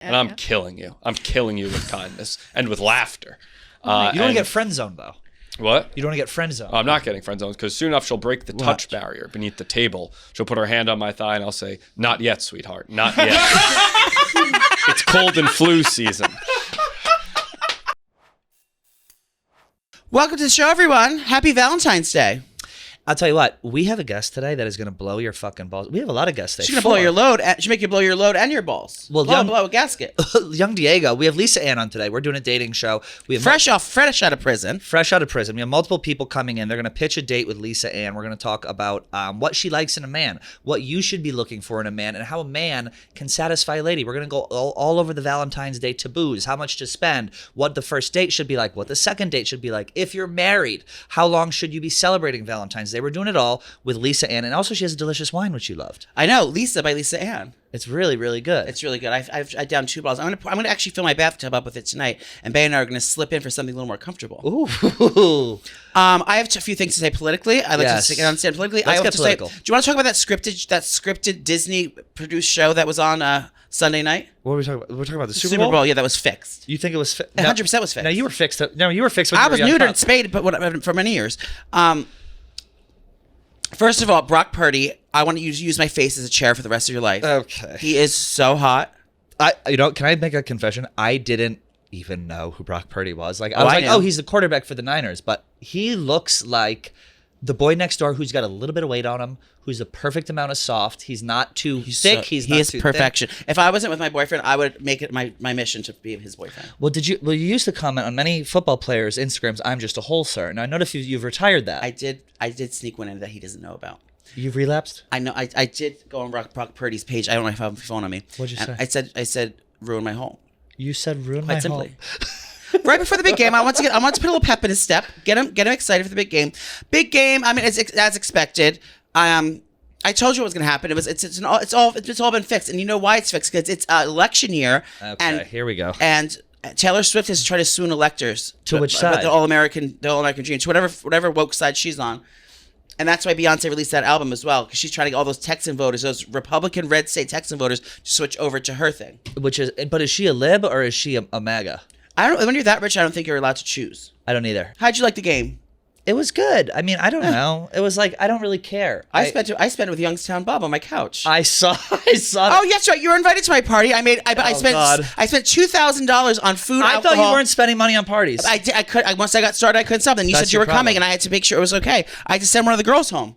And I'm killing you. I'm killing you with kindness and with laughter. You don't want to get friend zoned, though. What? You don't want to get friend zoned. I'm not getting friend zoned because soon enough she'll break the touch barrier beneath the table. She'll put her hand on my thigh and I'll say, "Not yet, sweetheart. Not yet." It's cold and flu season. Welcome to the show, everyone. Happy Valentine's Day. I'll tell you what, we have a guest today that is going to blow your fucking balls. We have a lot of guests today. She's going to blow your load. She'll make you blow your load and your balls. Well, blow a gasket. Young Diego. We have Lisa Ann on today. We're doing a dating show. We have fresh out of prison. Fresh out of prison. We have multiple people coming in. They're going to pitch a date with Lisa Ann. We're going to talk about what she likes in a man, what you should be looking for in a man, and how a man can satisfy a lady. We're going to go all over the Valentine's Day taboos, how much to spend, what the first date should be like, what the second date should be like. If you're married, how long should you be celebrating Valentine's Day? We're doing it all with Lisa Ann, and also she has a delicious wine which you loved. I know, Lisa by Lisa Ann. It's really, really good. It's really good. I downed 2 bottles. I'm gonna actually fill my bathtub up with it tonight, and Bay and I are gonna slip in for something a little more comfortable. Ooh. I have a few things to say politically. I like to get on stand politically. Let's get political. Do you want to talk about that scripted Disney produced show that was on Sunday night? What were we talking about? We're talking about the Super Bowl. Yeah, that was fixed. You think it was fixed? 100% was fixed. No, you were fixed. No, you were fixed. When I you were was neutered and spayed, but for many years. First of all, Brock Purdy, I want to use my face as a chair for the rest of your life. Okay. He is so hot. Can I make a confession? I didn't even know who Brock Purdy was. I was like, he's the quarterback for the Niners, but he looks like the boy next door who's got a little bit of weight on him, who's the perfect amount of soft. He's not too thick. He is perfection. Thin. If I wasn't with my boyfriend, I would make it my mission to be his boyfriend. Well, you used to comment on many football players' Instagrams, "I'm just a hole, sir." And I noticed you've retired that. I did sneak one in that he doesn't know about. You've relapsed? I know. I did go on Brock Purdy's page. I don't know if I have my phone on me. What'd you say? I said ruin my hole. You said ruin my hole. Right before the big game, I want to put a little pep in his step, get him excited for the big game. Big game. I mean, it's as expected. I told you what was going to happen. It's all been fixed, and you know why it's fixed? Because it's election year. Okay, and here we go. And Taylor Swift has tried to swoon electors to which side? The all American dream, to whatever woke side she's on. And that's why Beyonce released that album as well, because she's trying to get all those Texan voters, those Republican red state Texan voters, to switch over to her thing. But is she a lib or is she a MAGA? When you're that rich, I don't think you're allowed to choose. I don't either. How'd you like the game? It was good. I mean, I don't know. It was like, I don't really care. I spent it with Youngstown Bob on my couch. I saw. Oh, yes, right. You were invited to my party. I spent $2,000 on food. I thought you weren't spending money on parties. Once I got started, I couldn't stop. Then you said you were coming, and I had to make sure it was okay. I had to send one of the girls home.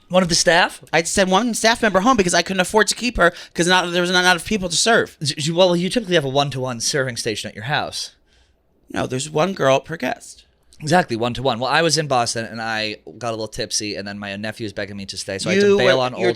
One of the staff? I had to send one staff member home because I couldn't afford to keep her because there was not enough people to serve. Well, you typically have a 1-to-1 serving station at your house. No, there's one girl per guest. Exactly, 1-to-1. Well, I was in Boston and I got a little tipsy, and then my nephew was begging me to stay, so I had to bail on old Joe. You're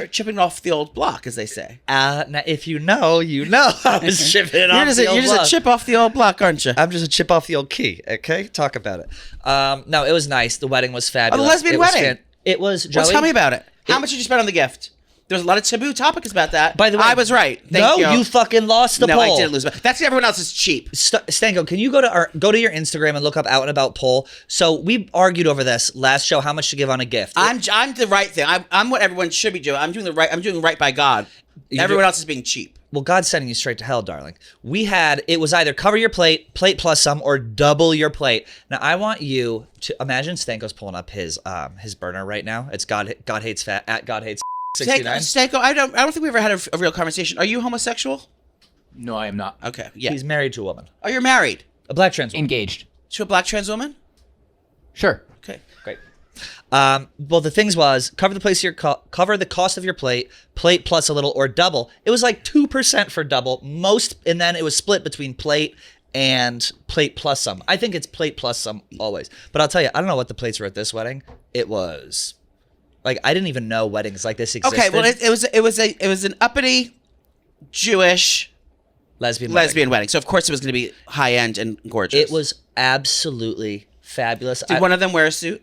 chipping it off the old block, as they say. Now, if you know, you know. I was chipping it off the old block. You're just a chip off the old block, aren't you? I'm just a chip off the old key. Okay, talk about it. No, it was nice. The wedding was fabulous. The lesbian wedding. It was. Joey, well, tell me about it. How much did you spend on the gift? There's a lot of taboo topics about that. By the way, I was right. Thank you. You fucking lost the poll. No, I didn't lose. That's everyone else is cheap. Stanko, can you go to your Instagram and look up Out and About poll? So we argued over this last show, how much to give on a gift. I'm the right thing. I'm what everyone should be doing. I'm doing right by God. Everyone else is being cheap. Well, God's sending you straight to hell, darling. It was either cover your plate plus some, or double your plate. Now, I want you to imagine Stanko's pulling up his burner right now. It's God Hates Fat at God Hates 69. Stanko, I don't think we ever had a real conversation. Are you homosexual? No, I am not. Okay, yeah. He's married to a woman. Oh, you're married? A black trans woman. Engaged. To a black trans woman? Sure. Okay, great. Well, the things was cover the cost of your plate plus a little, or double. It was like 2% for double and then it was split between plate and plate plus some. I think it's plate plus some always. But I'll tell you, I don't know what the plates were at this wedding. It was like, I didn't even know weddings like this existed. Okay, well, it was an uppity Jewish lesbian wedding. So of course it was going to be high end and gorgeous. It was absolutely fabulous. Did one of them wear a suit?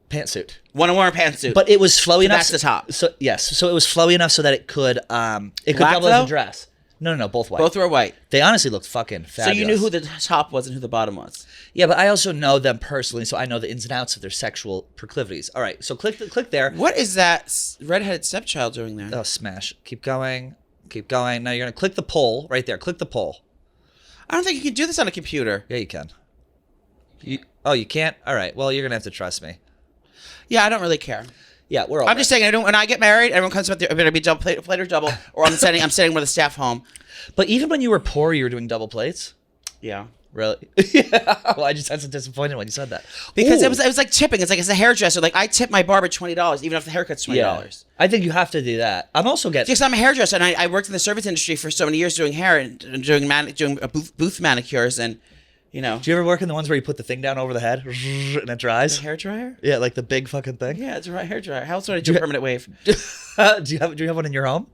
Pantsuit. One wore a pantsuit. But it was flowy enough. That's the top. So yes, so it was flowy enough so that it could double as a dress. No, both white. Both were white. They honestly looked fucking fabulous. So you knew who the top was and who the bottom was. Yeah, but I also know them personally, so I know the ins and outs of their sexual proclivities. All right, so click there. What is that redheaded stepchild doing there? Oh, smash. Keep going. Keep going. Now you're going to click the poll right there. Click the poll. I don't think you can do this on a computer. Yeah, you can. You can't? All right. Well, you're going to have to trust me. Yeah, I don't really care. Yeah, we're all I'm just saying, when I get married, everyone comes up there, better be double plate or double, or I'm sending one of the staff home. But even when you were poor, you were doing double plates? Yeah. Really? Yeah. Well, I just had some disappointment when you said that. Because Ooh. it was like tipping. It's like, as a hairdresser, like I tip my barber $20, even if the haircut's $20. Yeah. I think you have to do that. I'm also getting... Because I'm a hairdresser, and I worked in the service industry for so many years doing hair and doing booth manicures, and, you know. Do you ever work in the ones where you put the thing down over the head and it dries? The hair dryer? Yeah, like the big fucking thing? Yeah, it's a hair dryer. How else would I do a permanent wave? Do you have one in your home?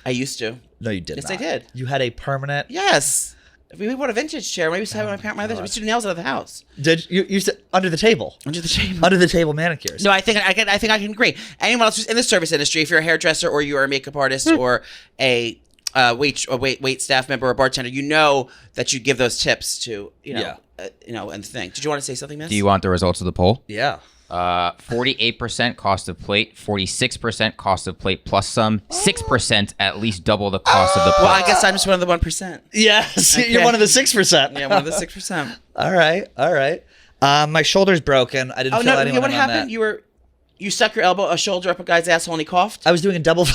I used to. No, you did Yes, not. I did. You had a permanent... Yes. If we bought a vintage chair, maybe we used to have my other. We used to do nails out of the house. Did you used to under the table? Under the table. Under the table manicures. No, I think I can agree. Anyone else who's in the service industry, if you're a hairdresser or you are a makeup artist or a wait staff member or bartender, you know that you give those tips to and the thing. Did you want to say something, Miss? Do you want the results of the poll? Yeah. 48% cost of plate, 46% cost of plate plus some, 6% at least double the cost of the plate. Well, I guess I'm just one of the 1%. Yes, Okay. you're one of the 6%. Yeah, one of the 6%. All right. My shoulder's broken. I didn't feel anyone what on happened? that. You stuck your a shoulder up a guy's asshole and he coughed? I was doing a double.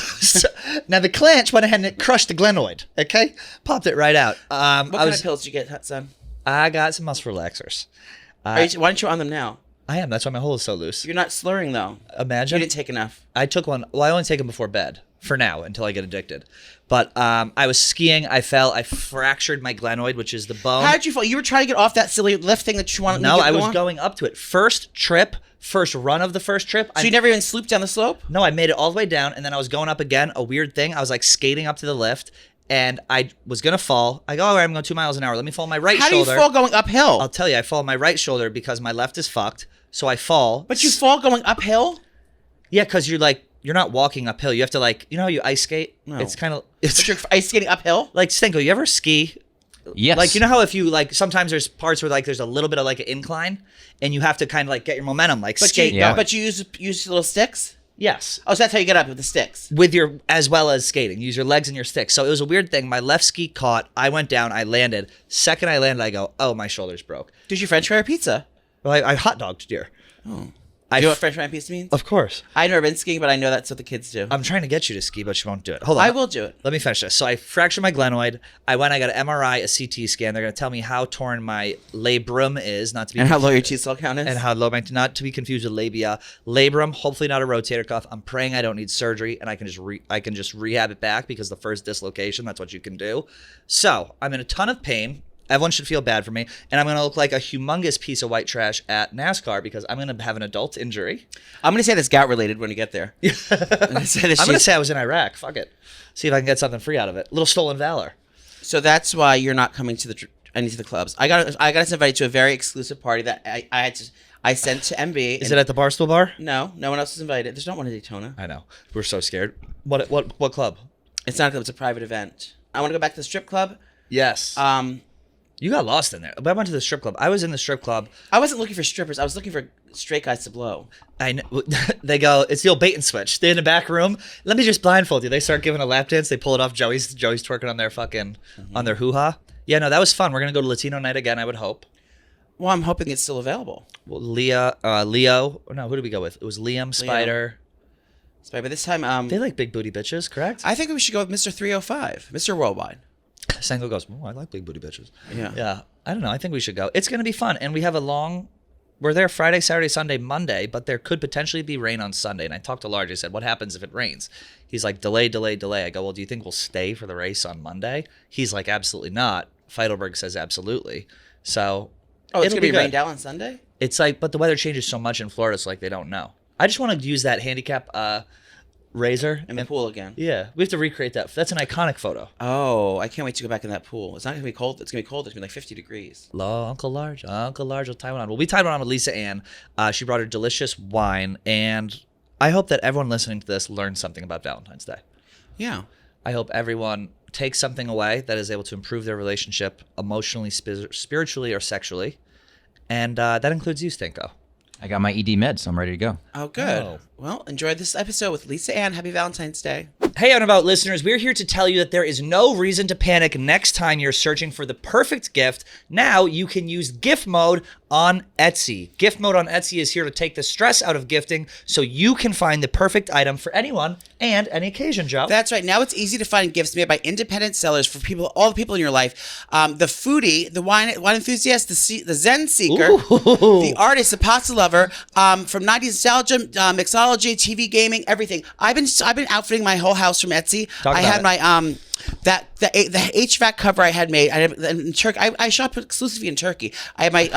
Now the clench went ahead and it crushed the glenoid. Okay, popped it right out. What kind of pills did you get, son? I got some muscle relaxers. Why aren't you on them now? I am. That's why my hole is so loose. You're not slurring, though. Imagine. You didn't take enough. I took one. Well, I only take them before bed for now until I get addicted. But I was skiing. I fell. I fractured my glenoid, which is the bone. How did you fall? You were trying to get off that silly lift thing that you wanted No, to I go was on? going up to it. First run of the first trip. So you never even slooped down the slope? No, I made it all the way down, and then I was going up again. A weird thing. I was like skating up to the lift, and I was gonna fall. I go, all right, I'm going 2 miles an hour. Let me fall on my right How shoulder. do you fall going uphill? I'll tell you, I fall on my right shoulder because my left is fucked. So I fall. But you fall going uphill? Yeah, because you're not walking uphill. You have to how you ice skate? No. It's kind of But you're ice skating uphill? like Stenko. You ever ski? Yes. Like, you know how if you sometimes there's parts where there's a little bit of an incline, and you have to kind of get your momentum skate. But you use little sticks? Yes. Oh, so that's how you get up, with the sticks? With as well as skating. Use your legs and your sticks. So it was a weird thing. My left ski caught. I went down. I landed. Second I landed, I go, oh, my shoulder's broke. Did you French fry or pizza? Well, I hot dogged deer. Oh. You know what French fry and pizza means? Of course. I've never been skiing, but I know that's what the kids do. I'm trying to get you to ski, but you won't do it. Hold on. I will do it. Let me finish this. So I fractured my glenoid. I got an MRI, a CT scan. They're going to tell me how torn my labrum is, not to be And how low your T-cell count is? and how low my not to be confused with labia. Labrum, hopefully not a rotator cuff. I'm praying I don't need surgery and I can just rehab it back because the first dislocation, that's what you can do. So I'm in a ton of pain. Everyone should feel bad for me. And I'm going to look like a humongous piece of white trash at NASCAR because I'm going to have an adult injury. I'm going to say that's gout related when you get there. I'm going to say I was in Iraq. Fuck it. See if I can get something free out of it. Little stolen valor. So that's why you're not coming to any of the clubs. I got us invited to a very exclusive party that I sent to MB. Is it at the Barstool bar? No one else is invited. There's not one in Daytona. I know. We're so scared. What club? It's not a club. It's a private event. I want to go back to the strip club. Yes. You got lost in there. But I went to the strip club. I was in the strip club. I wasn't looking for strippers. I was looking for straight guys to blow. I know. They go, it's the old bait and switch. They're in the back room. Let me just blindfold you. They start giving a lap dance. They pull it off. Joey's twerking on their on their hoo-ha. Yeah, no, that was fun. We're going to go to Latino night again, I would hope. Well, I'm hoping it's still available. Well, Leo. No, who did we go with? It was Liam, Spider. But this time, They like big booty bitches, correct? I think we should go with Mr. 305, Mr. Worldwide. Sango goes, I like big booty bitches. Yeah. Yeah. I don't know. I think we should go. It's going to be fun. And we have we're there Friday, Saturday, Sunday, Monday, but there could potentially be rain on Sunday. And I talked to Large. I said, what happens if it rains? He's like, delay. I go, well, do you think we'll stay for the race on Monday? He's like, absolutely not. Feidelberg says absolutely. So Oh, it's going to be good. rained out on Sunday? It's but the weather changes so much in Florida, it's like they don't know. I just want to use that handicap razor. In the pool again. Yeah. We have to recreate that. That's an iconic photo. Oh, I can't wait to go back in that pool. It's not going to be cold. It's going to be cold. It's going to be like 50 degrees. Uncle Large will tie one on. Well, we tied one on with Lisa Ann. She brought her delicious wine, and I hope that everyone listening to this learns something about Valentine's Day. Yeah. I hope everyone takes something away that is able to improve their relationship emotionally, spiritually, or sexually. And that includes you, Stinko. I got my ED meds, so I'm ready to go. Oh, good. Oh. Well, enjoy this episode with Lisa Ann. Happy Valentine's Day. Hey, About listeners, we're here to tell you that there is no reason to panic next time you're searching for the perfect gift. Now you can use gift mode on Etsy. Gift mode on Etsy is here to take the stress out of gifting so you can find the perfect item for anyone and any occasion, Joe. That's right. Now it's easy to find gifts made by independent sellers for people, all the people in your life. The foodie, the wine enthusiast, the Zen seeker, the artist, the pasta lover, from 90s nostalgia, mixology, TV gaming, everything. I've been outfitting my whole house from Etsy. I had my the HVAC cover I had made. I had in Turkey. I shop exclusively in Turkey. I have my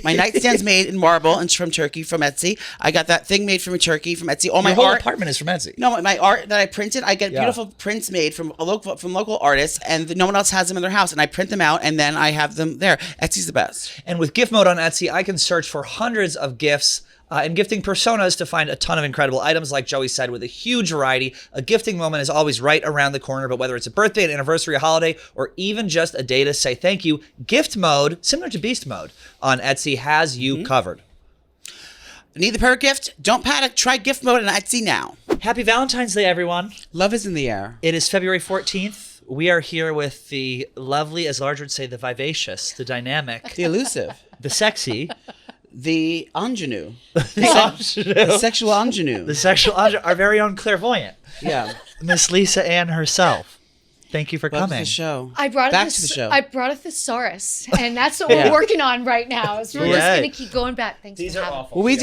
my nightstands made in marble and from Turkey from Etsy. I got that thing made from Turkey from Etsy. All my Your whole art, apartment is from Etsy. No, my art that I printed, I get beautiful prints made from local artists, and no one else has them in their house. And I print them out, and then I have them there. Etsy's the best. And with gift mode on Etsy, I can search for hundreds of gifts and gifting personas to find a ton of incredible items, like Joey said, with a huge variety. A gifting moment is always right around the corner, but whether it's a birthday, an anniversary, a holiday, or even just a day to say thank you, gift mode, similar to beast mode on Etsy, has you covered. Need the perfect gift? Don't panic. Try gift mode on Etsy now. Happy Valentine's Day, everyone. Love is in the air. It is February 14th. We are here with the lovely, as Large would say, the vivacious, the dynamic, The elusive. the sexy, The ingenue. The sexual ingenue. the sexual, our very own clairvoyant, Yeah. Miss Lisa Ann herself. Thank you for Welcome to coming. the show. I brought Back a to the show. I brought a thesaurus, and that's what we're working on right now. So we're just Yay. gonna keep going back. Thanks These for are having awful. Well, we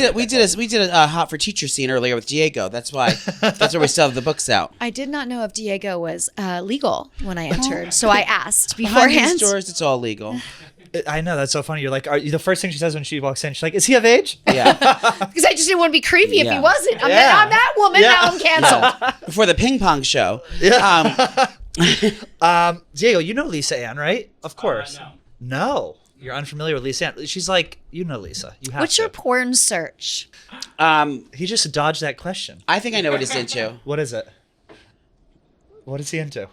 did a hot for teacher scene earlier with Diego. That's why we still have the books out. I did not know if Diego was legal when I entered, so I asked Behind beforehand. these doors, it's all legal. I know, that's so funny. You're like, the first thing she says when she walks in, she's like, is he of age? Yeah. Because I just didn't want to be creepy if Yeah. he wasn't. I'm that woman. Yeah. Now I'm canceled. Before the ping pong show. Diego, you know Lisa Ann, right? Of course. No. You're unfamiliar with Lisa Ann. She's like, you know Lisa. You have What's to. your porn search? He just dodged that question. I think I know what he's into. What is it? What is he into?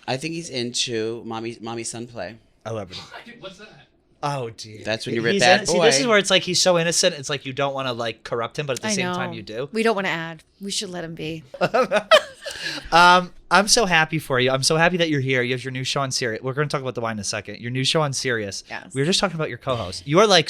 I think he's into mommy son play. I love it. What's that? Oh, dear. That's when you rip He's bad See, boy. this is where it's like he's so innocent. It's like you don't want to like corrupt him, but at the I same know. time you do. We don't want to add. We should let him be. I'm so happy for you. I'm so happy that you're here. You have your new show on Sirius. We're going to talk about the wine in a second. Your new show on Sirius. Yes. We were just talking about your co-host. You are like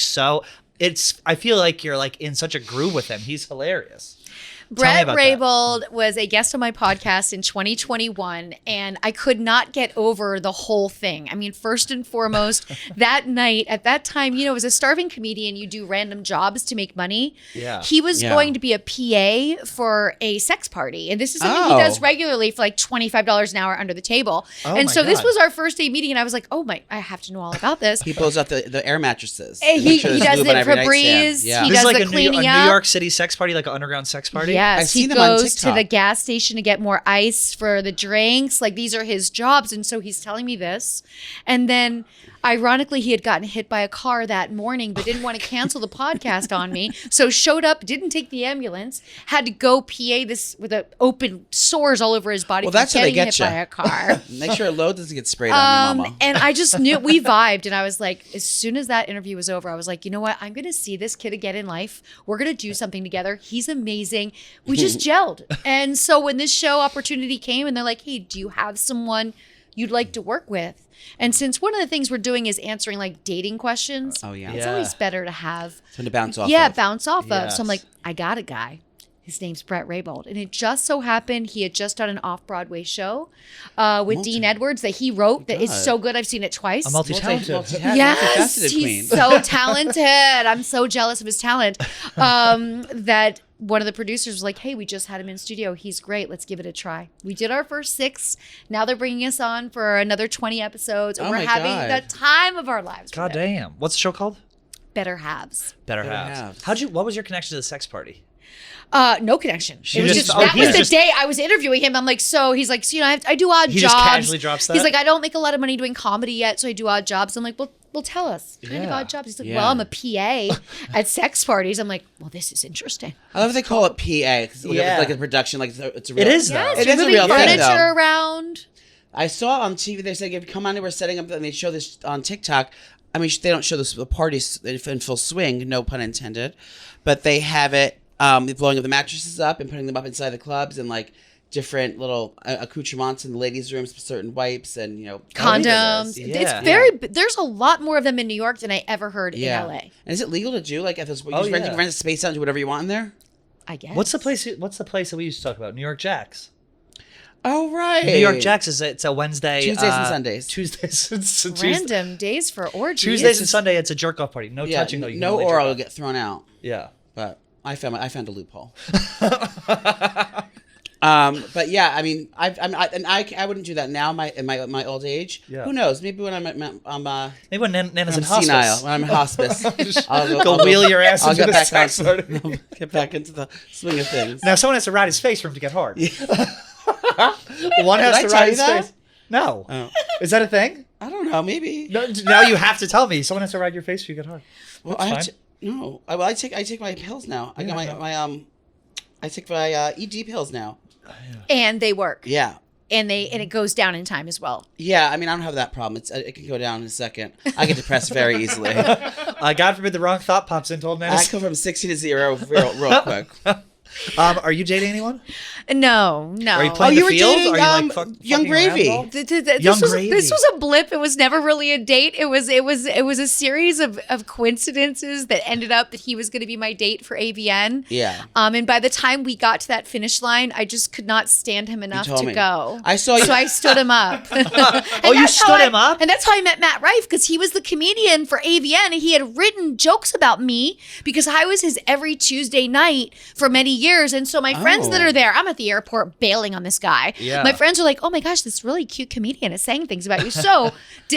I feel like you're like in such a groove with him. He's hilarious. Brett about that. Raybould was a guest on my podcast in 2021, and I could not get over the whole thing. I mean, first and foremost, that night, at that time, as a starving comedian, you do random jobs to make money. Yeah. He was going to be a PA for a sex party, and this is something he does regularly for like $25 an hour under the table. And my so this God. was our first day meeting, and I was like, oh my, I have to know all about this. He pulls out the air mattresses. He Make sure there's does lube on it every for nightstand. Breeze. Yeah. He This is does like the a cleaning New up. York City sex party, like an underground sex party. Yes, I've seen he them on goes to TikTok. the gas station to get more ice for the drinks. Like, these are his jobs. And so he's telling me this. And then, ironically, he had gotten hit by a car that morning, but didn't want to cancel the podcast on me. So showed up, didn't take the ambulance, had to go PA this with open sores all over his body Well, from that's how they getting get hit ya. by a car. Make sure a load doesn't get sprayed on your mama. And I just knew we vibed, and I was like, as soon as that interview was over, I was like, you know what? I'm gonna see this kid again in life. We're gonna do something together. He's amazing. We just gelled. And so when this show opportunity came, and they're like, hey, do you have someone you'd like to work with? And since one of the things we're doing is answering like dating questions, Oh, yeah. it's Yeah. always better to have Something to bounce off of. bounce off of. So I'm Yes. like, I got a guy. His name's Brett Raybould. And it just so happened he had just done an off-Broadway show with Dean Edwards that he wrote that is so good. I've seen it twice. A multi-talented. Yes, multifaceted he's queen. so talented. I'm so jealous of his talent. That one of the producers was like, hey, we just had him in studio. He's great. Let's give it a try. We did our first 6. Now they're bringing us on for another 20 episodes. And Oh we're my having God. the time of our lives. God with it. damn. What's the show called? Better Halves. Better Better Halves. Halves. What was your connection to the sex party? No connection. She It was just- just oh, that he was the just- day I was interviewing him. I'm like, so he's like, so, I do odd He jobs. just casually drops that? He's like, I don't make a lot of money doing comedy yet, so I do odd jobs. I'm like, well, tell us. What kind of Yeah. odd jobs? He's like, Yeah. well, I'm a PA at sex parties. I'm like, well, this is interesting. I love if they call it PA. 'Cause Yeah. like a production, like it's a real. It is, though. Yes, It you're is a moving real thing, furniture though. around. I saw on TV, they said, if you come on, we're setting up, and they show this on TikTok. I mean, they don't show the parties in full swing, no pun intended, but they have it blowing up the mattresses up and putting them up inside the clubs and like different little accoutrements in the ladies' rooms, certain wipes, and Condoms. Yeah. It's very. There's a lot more of them in New York than I ever heard in LA. And is it legal to do like if it's you Oh, rent yeah. a space out and do whatever you want in there? I guess. What's the place that we used to talk about? New York Jack's. Oh right. New York Jack's it's a Wednesday, Tuesdays and Sundays. Tuesdays. Random days for orgies. Tuesdays and Sunday. It's a jerk off party. No touching though. You can no only jerk oral will off. get thrown out. Yeah. But I found a loophole. But yeah, I mean, I wouldn't do that now. In my old age. Yeah. Who knows? Maybe when I'm Maybe when Nana's in senile, hospice. when I'm in hospice, Go wheel your ass I'll into get the back sex on, party. get back into the swing of things. Now someone has to ride his face for him to get hard. One has Did I to tell ride you his that? face. No. Oh. Is that a thing? I don't know. Maybe. No, now you have to tell me. Someone has to ride your face for you to get hard. Well, That's fine. no. I take my pills now. I got I take my ED pills now. And they work. Yeah. And it goes down in time as well. Yeah, I mean, I don't have that problem. It can go down in a second. I get depressed very easily. God forbid the wrong thought pops into old Nana. I go from 60 to 0 real quick. Are you dating anyone? No. Are you playing you the were field? dating, Are you Young fucking around Gravy. at all? This was a blip. It was never really a date. It was a series of coincidences that ended up that he was going to be my date for AVN. Yeah. And by the time we got to that finish line, I just could not stand him enough told to me. go. I saw you. So I stood him up. Oh, you stood him up? And that's how I met Matt Rife, because he was the comedian for AVN, and he had written jokes about me because I was his every Tuesday night for many years. And so my friends that are there, I'm at the airport bailing on this guy. Yeah. My friends are like, oh my gosh, this really cute comedian is saying things about you. So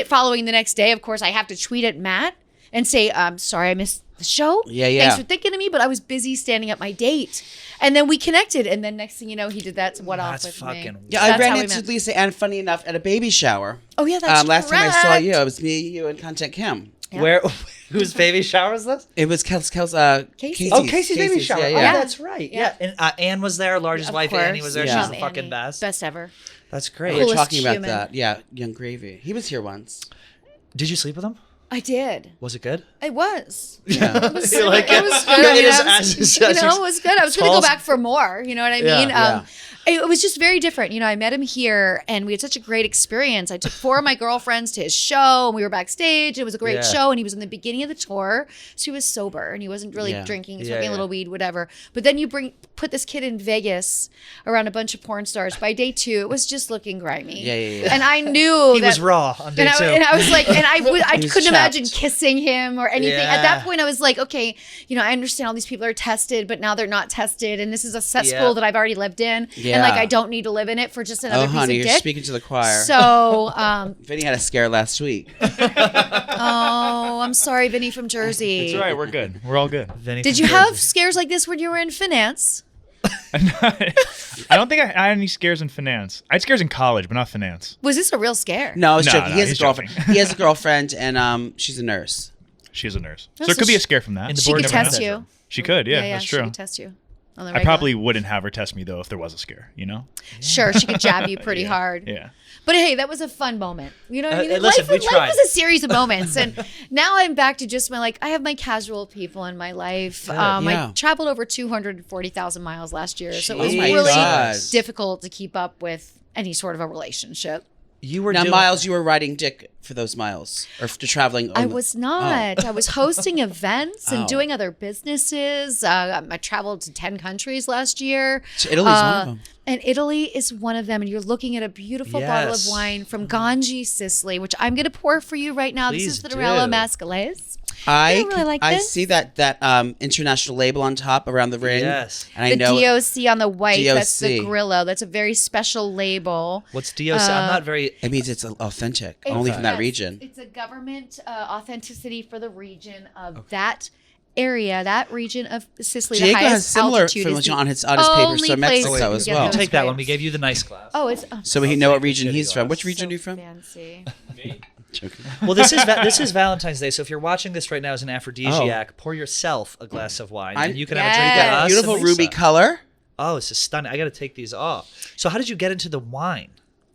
following the next day, of course, I have to tweet at Matt and say, sorry, I missed the show. Yeah. Thanks for thinking of me, but I was busy standing up my date. And then we connected, and then next thing you know, he did that That's with fucking me. Yeah, I That's ran how we into met. Lisa Ann, funny enough, at a baby shower. Oh yeah, that's last time I saw correct. you, it was me, you, and Content Kim. Yeah. Where? Whose baby shower is this? It was Casey's. Casey's baby shower. Yeah, Oh, yeah. that's right. Yeah. And Anne was there. Largest Of wife course. Annie was there. Yeah. She's the Love fucking Annie. best. Best ever. That's We great. were Coolest talking about human. that. Yeah, Young Gravy. He was here once. Did you sleep with him? I did. Was it good? It was. Yeah. It was, You like it it? was Yeah, good. I mean, it is I was- as- you as- know, it was good. I was going to go Tall- back for more. You know what I Yeah. mean? Yeah. It was just very different. You know, I met him here, and we had such a great experience. I took 4 of my girlfriends to his show, and we were backstage. It was a great Yeah. show, and he was in the beginning of the tour, so he was sober, and he wasn't really Yeah. drinking, Yeah, smoking yeah. a little weed, whatever. But then you put this kid in Vegas around a bunch of porn stars. By day 2, it was just looking grimy. Yeah. And I knew He that was raw on day and 2. I was like, and I was couldn't imagine chapped. kissing him or anything. At Yeah. that point, I was like, okay, you know, I understand all these people are tested, but now they're not tested, and this is a cesspool Yeah. that I've already lived in, and Yeah. like I don't need to live in it for just another Oh, honey, piece you're of dick. speaking to the choir. So, Vinny had a scare last week. oh, I'm sorry, Vinny from Jersey. It's all right. We're good. We're all good. Vinny Did from you have Jersey. scares like this when you were in finance? I don't think I had any scares in finance. I had scares in college, but not finance. Was this a real scare? No, I was No, joking. no, He has a he's girlfriend. joking. He has a girlfriend, and she's a nurse. She's a nurse, so That's it could be a a scare from that. In the She could board test bedroom. you. She could, yeah, that's she true. could test you. On the I regular. probably wouldn't have her test me though if there was a scare. You know? Sure, she could jab you pretty hard. Yeah. But hey, that was a fun moment. You know what I mean? listen, we life tried. was a series of moments. And now I'm back to just I have my casual people in my life. Yeah. I traveled over 240,000 miles last year. So it was Oh my really God. difficult to keep up with any sort of a relationship. You were Now, doing Miles, you were riding dick for those miles, or to traveling. I was not. I was hosting events and Oh. doing other businesses. I traveled to 10 countries last year. So Italy's one of them. And Italy is one of them. And you're looking at a beautiful bottle of Yes. wine from Ganji, Sicily, which I'm going to pour for you right now. Please This is the Dorello do. Mascalese. I really like I this. see that international label on top around the ring. Yes. and I The know DOC on the white. That's the DOC. Grillo. That's a very special label. What's DOC? I'm not very. it means it's authentic, only from that Yes, region. It's a government authenticity for the region of that area, that region of Sicily. Diego the has highest similar altitude is information the on his papers, only so place Mexico you can as get well. those Take that one. We grapes. gave you the nice glass. Oh, it's So we know what region he's from. Which region so are you from? fancy. Joking. Well, this is Valentine's Day, so if you're watching this right now as an aphrodisiac, pour yourself a glass of wine, and you can have a drink Yes. with us. Beautiful and ruby Lisa. color. Oh, this is stunning. I got to take these off. So, how did you get into the wine?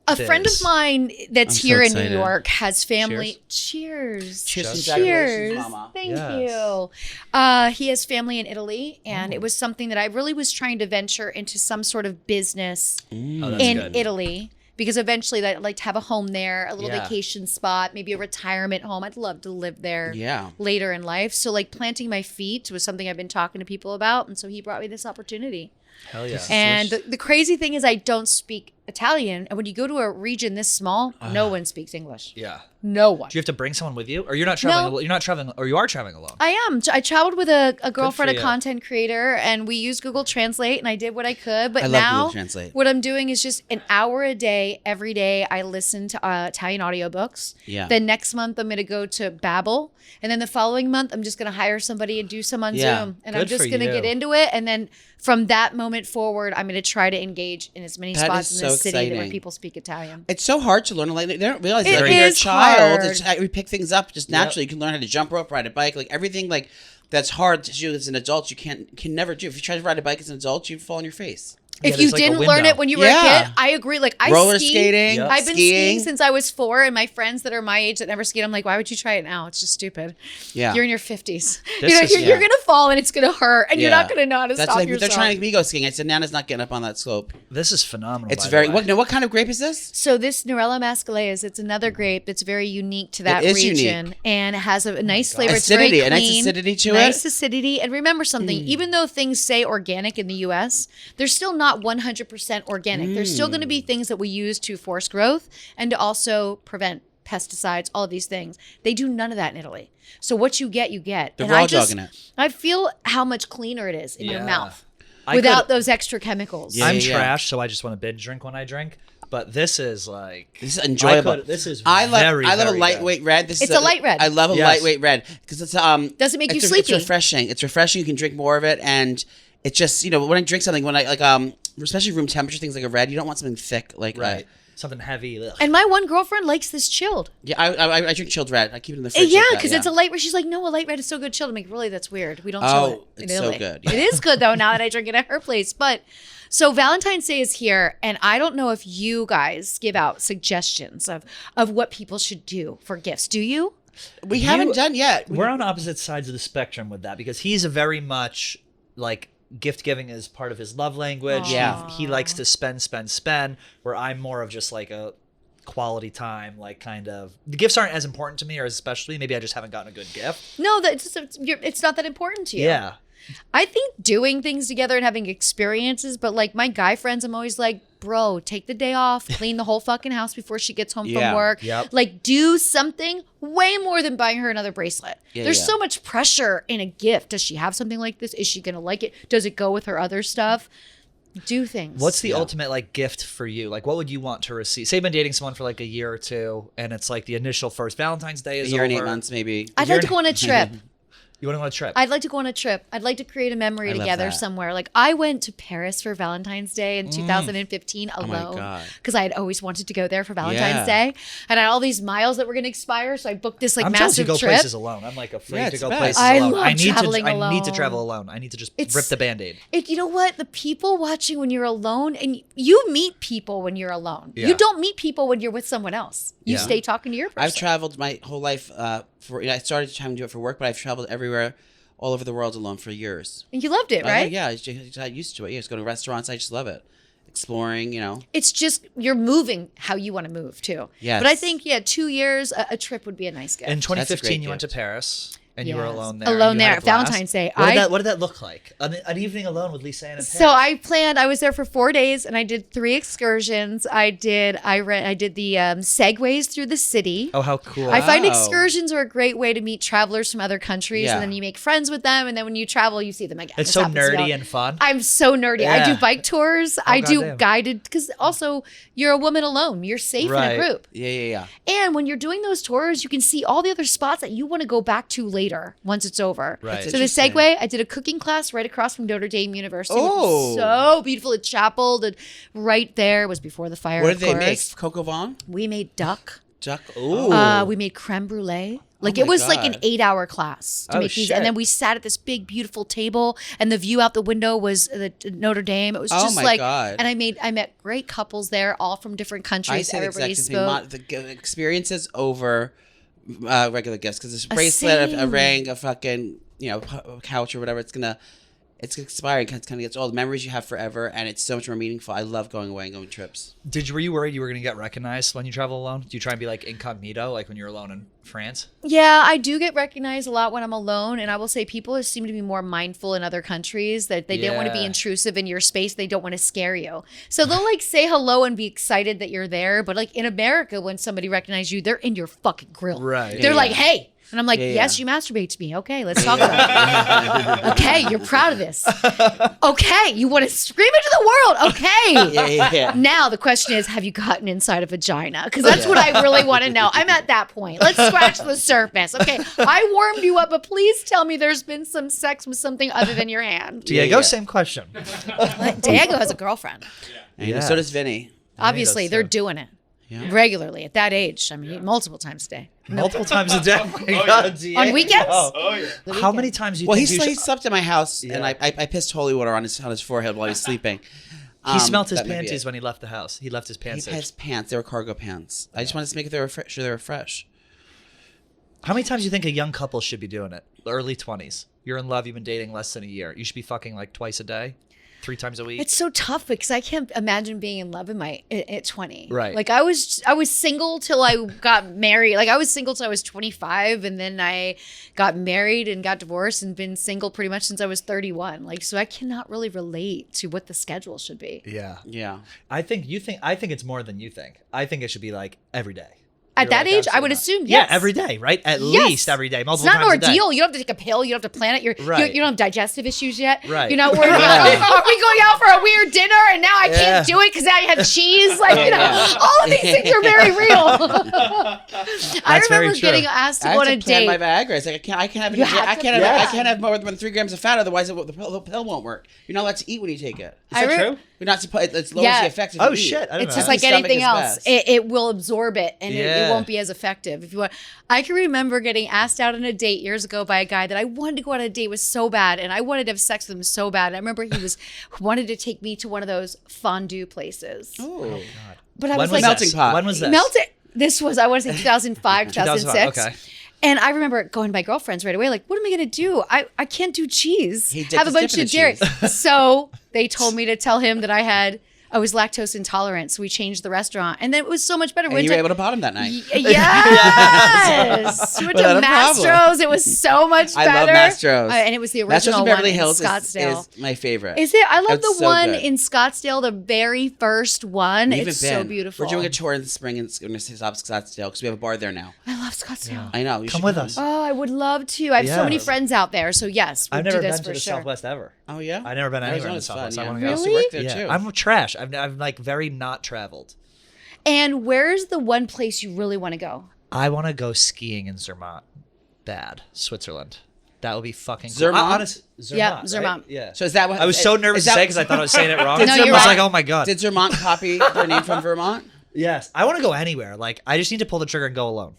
A friend of mine that's I'm here so in New excited. York has family. Cheers. Cheers. Cheers. Mama. Thank Yes. you. He has family in Italy, and it was something that I really was trying to venture into some sort of business in Italy. Because eventually I'd like to have a home there, a little vacation spot, maybe a retirement home. I'd love to live there later in life. So like planting my feet was something I've been talking to people about. And so he brought me this opportunity. Hell yeah. And the crazy thing is I don't speak Italian. And when you go to a region this small, no one speaks English. Yeah. No one. Do you have to bring someone with you? Or you're not traveling? No. You're not traveling, or you are traveling alone? I am. I traveled with a girlfriend, a you. content creator, and we used Google Translate, and I did what I could. But I love now, Google Translate. what I'm doing is just an hour a day, every day. I listen to Italian audiobooks. Yeah. Then next month, I'm going to go to Babbel, and then the following month, I'm just going to hire somebody and do some on Zoom, and I'm Good just for going to you. get into it. And then from that moment forward, I'm going to try to engage in as many That spots is in the so city where exciting. people speak Italian. It's so hard to learn a language. They don't realize It that when you're a is child. hard. We pick things up just naturally. You can learn how to jump rope, ride a bike, like everything like that's hard to do as an adult. You can never do. If you try to ride a bike as an adult, you'd fall on your face. If there's you like a didn't window. learn it when you were a Yeah. kid, I agree. Like I Roller ski. skating, Yep. I've been skiing. skiing since I was 4, and my friends that are my age that never skied, I'm like, why would you try it now? It's just stupid. Yeah. You're in your 50s. This You know, is- you're gonna fall and it's gonna hurt, and you're Yeah. not gonna know how to That's stop like yourself. they're trying to make me go skiing. I said, Nana's not getting up on that slope. This is phenomenal. It's by very. the way. What kind of grape is this? So this Norella mascaleus, it's another grape that's very unique to that is region, unique. and it has a nice flavor. It's Acidity, very a nice clean, acidity to nice it. acidity. And remember something: even though things say organic in the U.S., they're still not 100% organic. There's still going to be things that we use to force growth and to also prevent pesticides, all of these things. They do none of that in Italy. So what you get, you get. They're And raw dogging it. I feel how much cleaner it is in your Yeah. mouth I without could- those extra chemicals. Yeah. I'm trash, so I just want to binge drink when I drink. But this is like This is enjoyable. This is I love very, a very lightweight red. This It's is a light red. I love a Yes. lightweight red because it's Does it make you It's sleepy? refreshing. It's refreshing. You can drink more of it, and it's just when I drink something when I like especially room temperature things like a red. You don't want something thick like Right. Something heavy. Ugh. And my one girlfriend likes this chilled. Yeah, I drink chilled red. I keep it in the fridge. Yeah, like that, because it's a light red. She's like, no, a light red is so good chilled. I'm like, really? That's weird. We don't chill it in it's so Italy. good. It is good, though, now that I drink it at her place. But so Valentine's Day is here, and I don't know if you guys give out suggestions of what people should do for gifts. Do you? We haven't done yet. We're on opposite sides of the spectrum with that because he's a very much like gift giving is part of his love language. Yeah. He likes to spend, where I'm more of just like a quality time, like kind of the gifts aren't as important to me or as especially maybe I just haven't gotten a good gift. No, it's not that important to you. Yeah. I think doing things together and having experiences, but like my guy friends, I'm always like, bro, take the day off, clean the whole fucking house before she gets home Yeah. from work. Yep. Like do something way more than buying her another bracelet. There's yeah. so much pressure in a gift. Does she have something like this? Is she going to like it? Does it go with her other stuff? Do things. What's the ultimate like gift for you? Like what would you want to receive? Say you've been dating someone for like a year or two and it's like the initial first Valentine's Day a is year over. and 8 months maybe. I'd like to go on a trip. You want to go on a trip? I'd like to go on a trip. I'd like to create a memory love together that. somewhere. Like I went to Paris for Valentine's Day in 2015 Oh my alone God. because I had always wanted to go there for Valentine's Yeah. Day, and I had all these miles that were going to expire. So I booked this like I'm jealous you massive go trip. places alone. I'm like afraid Yeah, to it's go best. places I alone. love I need traveling to I need to alone. travel alone. I need to just It's- rip the Band-Aid. You know what? The people watching when you're alone, and you meet people when you're alone. Yeah. You don't meet people when you're with someone else. You Yeah. stay talking to your person. I've traveled my whole life. I started trying to do it for work, but I've traveled everywhere, all over the world alone for years. and you loved it, Oh, right? yeah, I got used to it. Yeah, just go to restaurants. I just love it. Exploring, It's just you're moving how you want to move too. Yes. But I think 2 years a trip would be a nice gift. In That's a great 2015, you went to gift. Paris and you were Yes. alone there. Alone and you had there, a blast. Valentine's Day. What did that look like? An evening alone with Lisa Ann in Paris. So I was there for 4 days and I did 3 excursions. I did the segways through the city. Oh, how cool! I find Wow. excursions are a great way to meet travelers from other countries, Yeah. and then you make friends with them, and then when you travel, you see them again. It's This so happens to nerdy y'all. and fun. I'm so nerdy. I do Yeah. bike tours. I do goddamn. guided because also you're a woman alone. You're safe in Right. a group. Yeah. And when you're doing those tours, you can see all the other spots that you want to go back to later once it's over. Right. That's So the interesting. Segway, I did a cooking class right across from Notre Dame University. Which Oh. was so beautiful. The chapel, right there was before the fire. What of did they make? course. Coco Vaughn? We made duck. Duck. Ooh. We made creme brulee. Like Oh it my was like an God. 8-hour class to Oh, make these, shit. and then we sat at this big, beautiful table, and the view out the window was the Notre Dame. It was Oh just my like, God. and I met great couples there, all from different I countries. say the Everybody exact same spoke. thing. The experiences over regular gifts because this bracelet, a same. ring, a fucking couch or whatever. It's expiring. It kind of gets old. Memories you have forever, and it's so much more meaningful. I love going away and going trips. Were you worried you were going to get recognized when you travel alone? Do you try and be like incognito, like when you're alone in France? Yeah, I do get recognized a lot when I'm alone, and I will say people seem to be more mindful in other countries that they don't want to be Yeah. intrusive in your space. They don't want to scare you, so they'll like say hello and be excited that you're there. But like in America, when somebody recognizes you, they're in your fucking grill. Right. They're Yeah. like, "Hey." And I'm like, Yeah, yes, yeah. you masturbate to me. Okay, let's talk about it. Okay, you're proud of this. Okay, you want to scream into the world. Okay. Yeah. Now the question is, have you gotten inside a vagina? Because that's what I really want to know. I'm at that point. Let's scratch the surface. Okay, I warmed you up, but please tell me there's been some sex with something other than your hand. Diego, Yeah. same question. Diego has a girlfriend. And Yeah. so does Vinny. Obviously, does they're too. doing it Yeah. regularly at that age. I mean, multiple times a day. Multiple times a day. Oh my God, Diego. On weekends? How many times do you Well, think he slept in my house, and Yeah. I pissed holy water on his forehead while he was sleeping. He smelt his that may be panties it. when he left the house. He left his He pants. had his pants. They were cargo pants. I just wanted to make sure they were fresh. How many times do you think a young couple should be doing it? Early 20s. You're in love. You've been dating less than a year. You should be fucking like twice a day, 3 times a week. It's so tough because I can't imagine being in love at 20. Right. Like I was single till I got married. Like I was single till I was 25, and then I got married and got divorced and been single pretty much since I was 31. Like so I cannot really relate to what the schedule should be. Yeah. Yeah. I think it's more than you think. I think it should be like every day. At You're that like, age, I absolutely would not. assume yes. Yeah, every day, right? At Yes. least every day, It's multiple not an times a day. ordeal. You don't have to take a pill. You don't have to plan it. Right. You don't have digestive issues yet. Right. You're not worried about, are we going out for a weird dinner and now I can't do it because now you have cheese? Like, all of these things are very real. I That's very remember true. getting asked to I go have on a to plan my date. Viagra. It's like I can't have You have to I plan. can't have more than 3 grams of fat, otherwise the pill won't work. You're not allowed to eat when you take it. Is that true? You're not supposed. It's lowers Yeah. the effects. If Oh you eat. shit! I didn't It's know just that. like Stomach anything is else. best. It will absorb it and it Yeah. won't be as effective. If you want, I can remember getting asked out on a date years ago by a guy that I wanted to go on a date with so bad, and I wanted to have sex with him so bad. And I remember he wanted to take me to one of those fondue places. Oh. But I When was was like, melting this? pot. When was this? melted. This was, I want to say 2005, 2006. Okay. And I remember going to my girlfriends right away, like, what am I going to do? I can't do cheese. He dipped Have a his bunch dip in of the dairy. cheese. So they told me to tell him that I was lactose intolerant. So we changed the restaurant. And then it was so much better. And you were able to bottom that night. Yes. We went to Without a problem. Mastro's. It was so much I better. love Mastro's. And it was the Mastro's original in Beverly one Hills in Scottsdale. is my favorite. Is it? I love It's the so one good. in Scottsdale, the very first one. We've It's even so been. beautiful. We're doing a tour in the spring in Scottsdale because we have a bar there now. I love Scottsdale. I know. You Come should with us. Oh, I would love to. I have so many Yes. friends out there. So yes, we'll I've do never this been to for the sure. Southwest ever. Oh yeah. I've never been anywhere in the Arizona's fun, Southwest. I yeah. want I to go. used to Really? work there Yeah, too. I'm trash. I'm like very not traveled. And where's the one place you really want to go? I want to go skiing in Zermatt. Bad. Switzerland. That would be fucking cool. Zermatt? Zermatt, Yeah, right? Zermatt. Yeah. So is that what I was so nervous is to that- say because I thought I was saying it wrong. Did No, you're I was right. like, oh my god. Did Zermatt copy their name from Vermont? Yes. I want to go anywhere. Like, I just need to pull the trigger and go alone.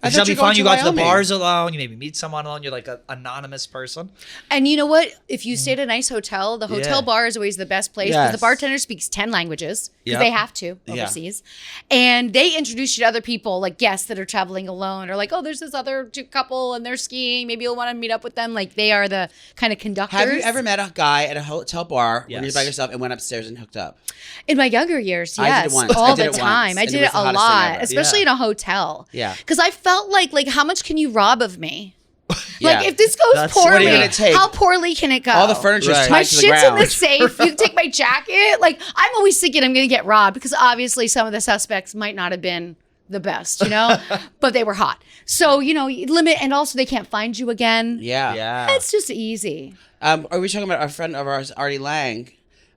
I Because thought that'll be you were going fun. You to go out to the Wyoming. bars alone. You maybe meet someone alone. You're like an anonymous person. And you know what? If you stay at a nice hotel, the hotel Yeah. bar is always the best place because Yes. the bartender speaks 10 languages because Yep. they have to Yeah. overseas. And they introduce you to other people, like guests that are traveling alone, or like, oh, there's this other couple and they're skiing. Maybe you'll want to meet up with them. Like they are the kind of conductors. Have you ever met a guy at a hotel bar when you're Yes. by yourself and went upstairs and hooked up? In my younger years, I did it yes, once. I all did the it time. once, I and did it it was the a hottest thing lot, ever. especially in a hotel. Yeah. Because I felt like how much can you rob of me? Yeah. Like if this goes That's- poorly, what are you gonna take? how poorly can it go? All the furniture's Right. My tied to the shit's in ground. the safe. You take my jacket. Like I'm always thinking I'm gonna get robbed because obviously some of the suspects might not have been the best, but they were hot. So you limit, and also they can't find you again. Yeah. Yeah. It's just easy. Are we talking about a friend of ours, Artie Lang?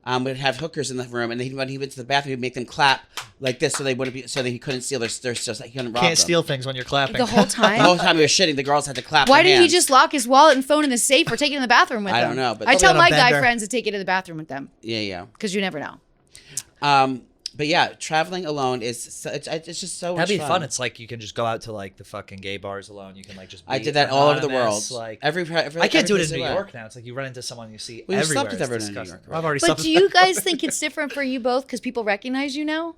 Would have hookers in the room, and when he went to the bathroom, he'd make them clap like this, so they wouldn't be, so that he couldn't steal their stuff. He couldn't rob Can't them. steal things when you're clapping. The whole The time. whole time he was shitting, the girls had to clap. Why their didn't he hands. just lock his wallet and phone in the safe or take it in the bathroom with I him? don't know, but I tell Probably on my a guy bender. friends to take it to the bathroom with them Yeah. because you never know. But yeah, traveling alone is it's just so much That'd be fun. fun. It's like you can just go out to like the fucking gay bars alone. You can like just. I be did that all over the anonymous, world. Like every I can't do it place in New I went. York now. It's like you run into someone you see Well, you everywhere. slept with It's everyone in New disgusting. York, right? I've already But slept do with you guys think it's different for you both because people recognize you now?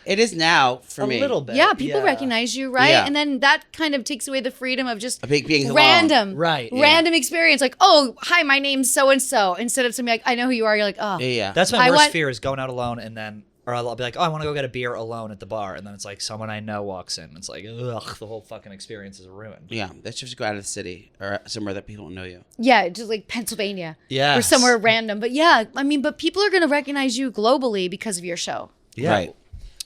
It is now for a me. little bit. Yeah, people recognize you, right? Yeah. And then that kind of takes away the freedom of just Being alone. random, Right, yeah. random experience. Like, oh, hi, my name's so and so. Instead of something like, I know who you are. You're like, oh, Yeah. That's my I worst want- fear is going out alone and then, or I'll be like, oh, I want to go get a beer alone at the bar, and then it's like someone I know walks in. It's like, ugh, the whole fucking experience is ruined. Yeah, that's just go out of the city or somewhere that people don't know you. yeah, just like Pennsylvania, Yeah, or somewhere random. But yeah, I mean, but people are gonna recognize you globally because of your show. Yeah. Right.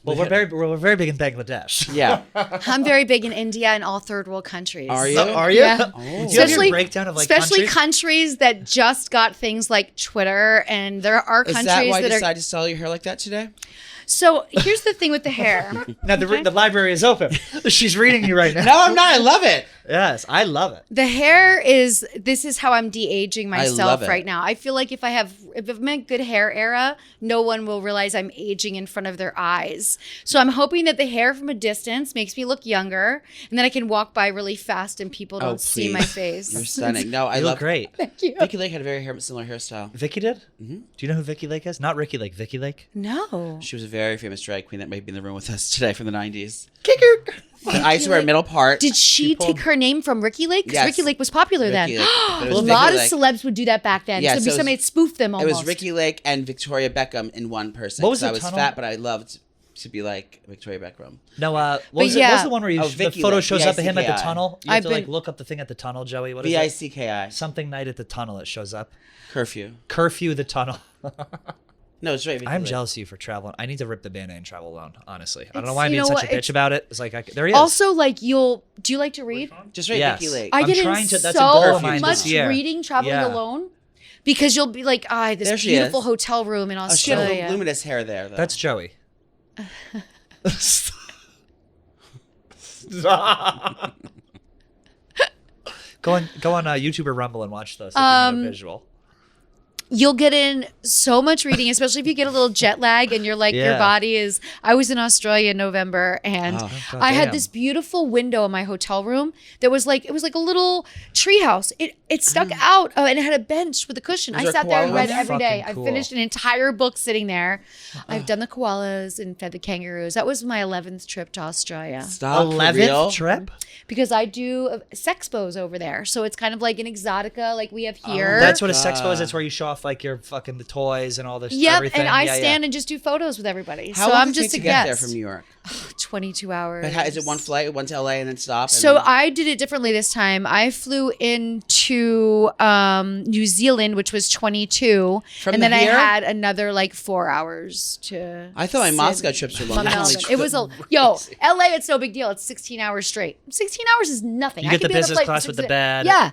Well, we're very big in Bangladesh. Yeah. I'm very big in India and all third world countries. Are you? Are you? Yeah. Do you have Especially- your breakdown of like Especially countries? countries that just got things like Twitter, and there are Is countries that why you that are. decided to style your hair like that today? So here's the thing with the hair. Now the library is open. She's reading you right now. No, I'm not. I love it. Yes, I love it. The hair is. This is how I'm de-aging love myself it. right now. I feel like if I'm in a good hair era, no one will realize I'm aging in front of their eyes. So I'm hoping that the hair from a distance makes me look younger, and then I can walk by really fast and people don't see my please. face. You're stunning. No, I You love look great. Thank you. Vicky Lake had a very similar hairstyle. Vicky did? Mm-hmm. Do you know who Vicky Lake is? Not Ricky Lake, Vicky Lake. No. She was a very famous drag queen that might be in the room with us today from the 90s. Kicker. I used to wear a middle part. Did she take her name from Ricky Lake? Because Yes. Ricky Lake was popular Ricky then. Lake. But it A was lot of Vicky Lake. celebs would do that back then. Yeah, so it'd be so it somebody was- that spoofed them It almost. was Ricky Lake and Victoria Beckham in one person. What was 'cause I the was tunnel? fat, but I loved to be like Victoria Beckham. No, what was yeah. the one where you, Oh, the Vicky photo Lake, shows up of him at the VICKI. tunnel? You have I've to like been- look up the thing at the tunnel, Joey. What is it? VICKI. Something night at the tunnel. It shows up. Curfew. Curfew the tunnel. No, it's right. Vicky I'm Lake. jealous of you for traveling. I need to rip the Band-Aid and travel alone, honestly. I don't know It's- why I'm you being know such a what? bitch about it. It's like, there he is. Also, like do you like to read? Just right, Yes. Vicky Lake. I I'm get in trying to- that's a goal so of mine much this year. reading traveling Yeah. alone because you'll be like, this There she beautiful is. hotel room in Oh, she had Australia. luminous hair there, though. That's Joey. Go on YouTube or Rumble and watch this if you need a visual. You'll get in so much reading, especially if you get a little jet lag and you're like, your Yeah. body is. I was in Australia in November and Oh, I had goddamn. this beautiful window in my hotel room that was like, it was like a little treehouse. It stuck out and it had a bench with a cushion. Was I there sat there and koalas? read every day. Fucking I cool. finished an entire book sitting there. I've done the koalas and fed the kangaroos. That was my 11th trip to Australia. Stop. For real? 11th trip? Because I do sexpos over there. So it's kind of like an exotica like we have here. That's what a sexpo is. It's where you show off like your fucking the toys and all this. Yep, everything. and I Yeah, stand and just do photos with everybody. How so long I'm does it just take a to get there guest. from New York? 22 hours. But is it one flight, one to LA, and then stop? and So then- I did it differently this time. I flew into New Zealand, which was 22, From and then here? I had another like 4 hours to. I thought my sit Moscow trips were long. on Holy Melbourne. It was a LA. It's no big deal. It's 16 hours straight. 16 hours is nothing. You I get could the be on a business flight class for with the 16 bed. Yeah,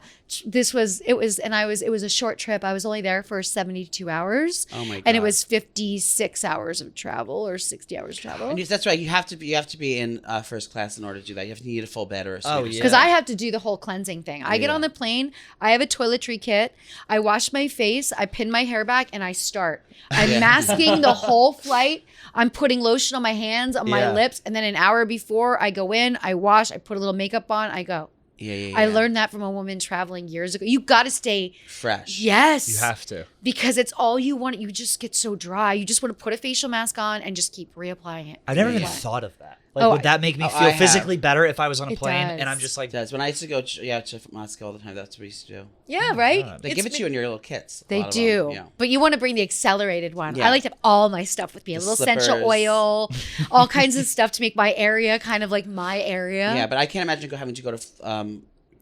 it was a short trip. I was only there for 72 hours. Oh my And it God. was 56 hours of travel or 60 hours of travel. And that's right. You have to be in first class in order to do that. You have to need a full bed or a suite. Oh, or yeah. Because I have to do the whole cleansing thing. I get Yeah. on the plane, I have a toiletry kit, I wash my face, I pin my hair back, and I start. I'm masking the whole flight. I'm putting lotion on my hands, on my Yeah. lips, and then an hour before I go in, I wash, I put a little makeup on, I go. Yeah. I learned that from a woman traveling years ago. You got to stay. fresh. Yes. You have to. Because it's all you want. You just get so dry. You just want to put a facial mask on and just keep reapplying it. I've never even Yeah. thought of that. Like, Oh, would that make me I feel have. physically better if I was on a It plane does. and I'm just like, It does. When I used to go, to Moscow all the time, that's what we used to do. Yeah, right? God. They give it to you in your little kits. a They lot of them, do. Yeah. But you want to bring the accelerated one. Yeah. I like to have all my stuff with me. A The little essential slippers. oil, all kinds of stuff to make my area kind of like my area. Yeah, but I can't imagine having to go to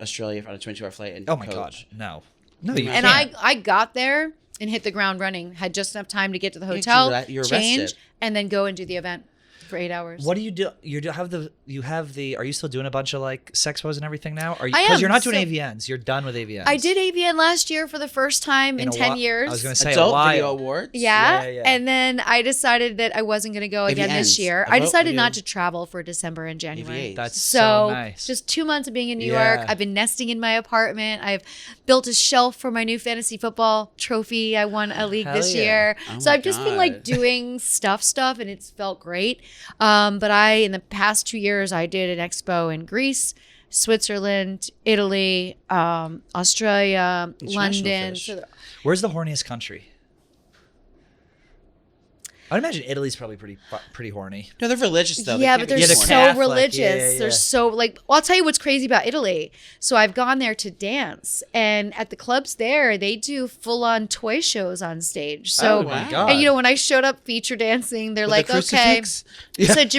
Australia on a 22-hour flight and oh my coach. God, no, you And can't. I got there and hit the ground running. Had just enough time to get to the Yeah, hotel, you're change, arrested. and then go and do the event. for 8 hours. What do? You have the. Are you still doing a bunch of like sex shows and everything now? Are you? I am. Because you're not doing So- AVNs. You're done with AVNs. I did AVN last year for the first time in a 10 while- years. I was going to say a Adult while. Video Awards. Yeah. Yeah. And then I decided that I wasn't going to go again this AVNs. year. I Adult decided Video- not to travel for December and January. AVAs. That's So nice. just 2 months of being in New Yeah. York. I've been nesting in my apartment. I've built a shelf for my new fantasy football trophy. I won a league Hell this yeah. year. Oh So my I've just been like God. doing stuff, and it's felt great. But in the past 2 years, I did an expo in Greece, Switzerland, Italy, Australia, London. fish. So Where's the horniest country? I'd imagine Italy's probably pretty horny. No, they're religious though. yeah, They but can't they're be Yeah, the so horny. Catholic, religious. yeah. They're so like. Well, I'll tell you what's crazy about Italy. So I've gone there to dance, and at the clubs there, they do full-on toy shows on stage. So, Oh my God. and you know, when I showed up feature dancing, they're With like, the "Okay." crucifix? So did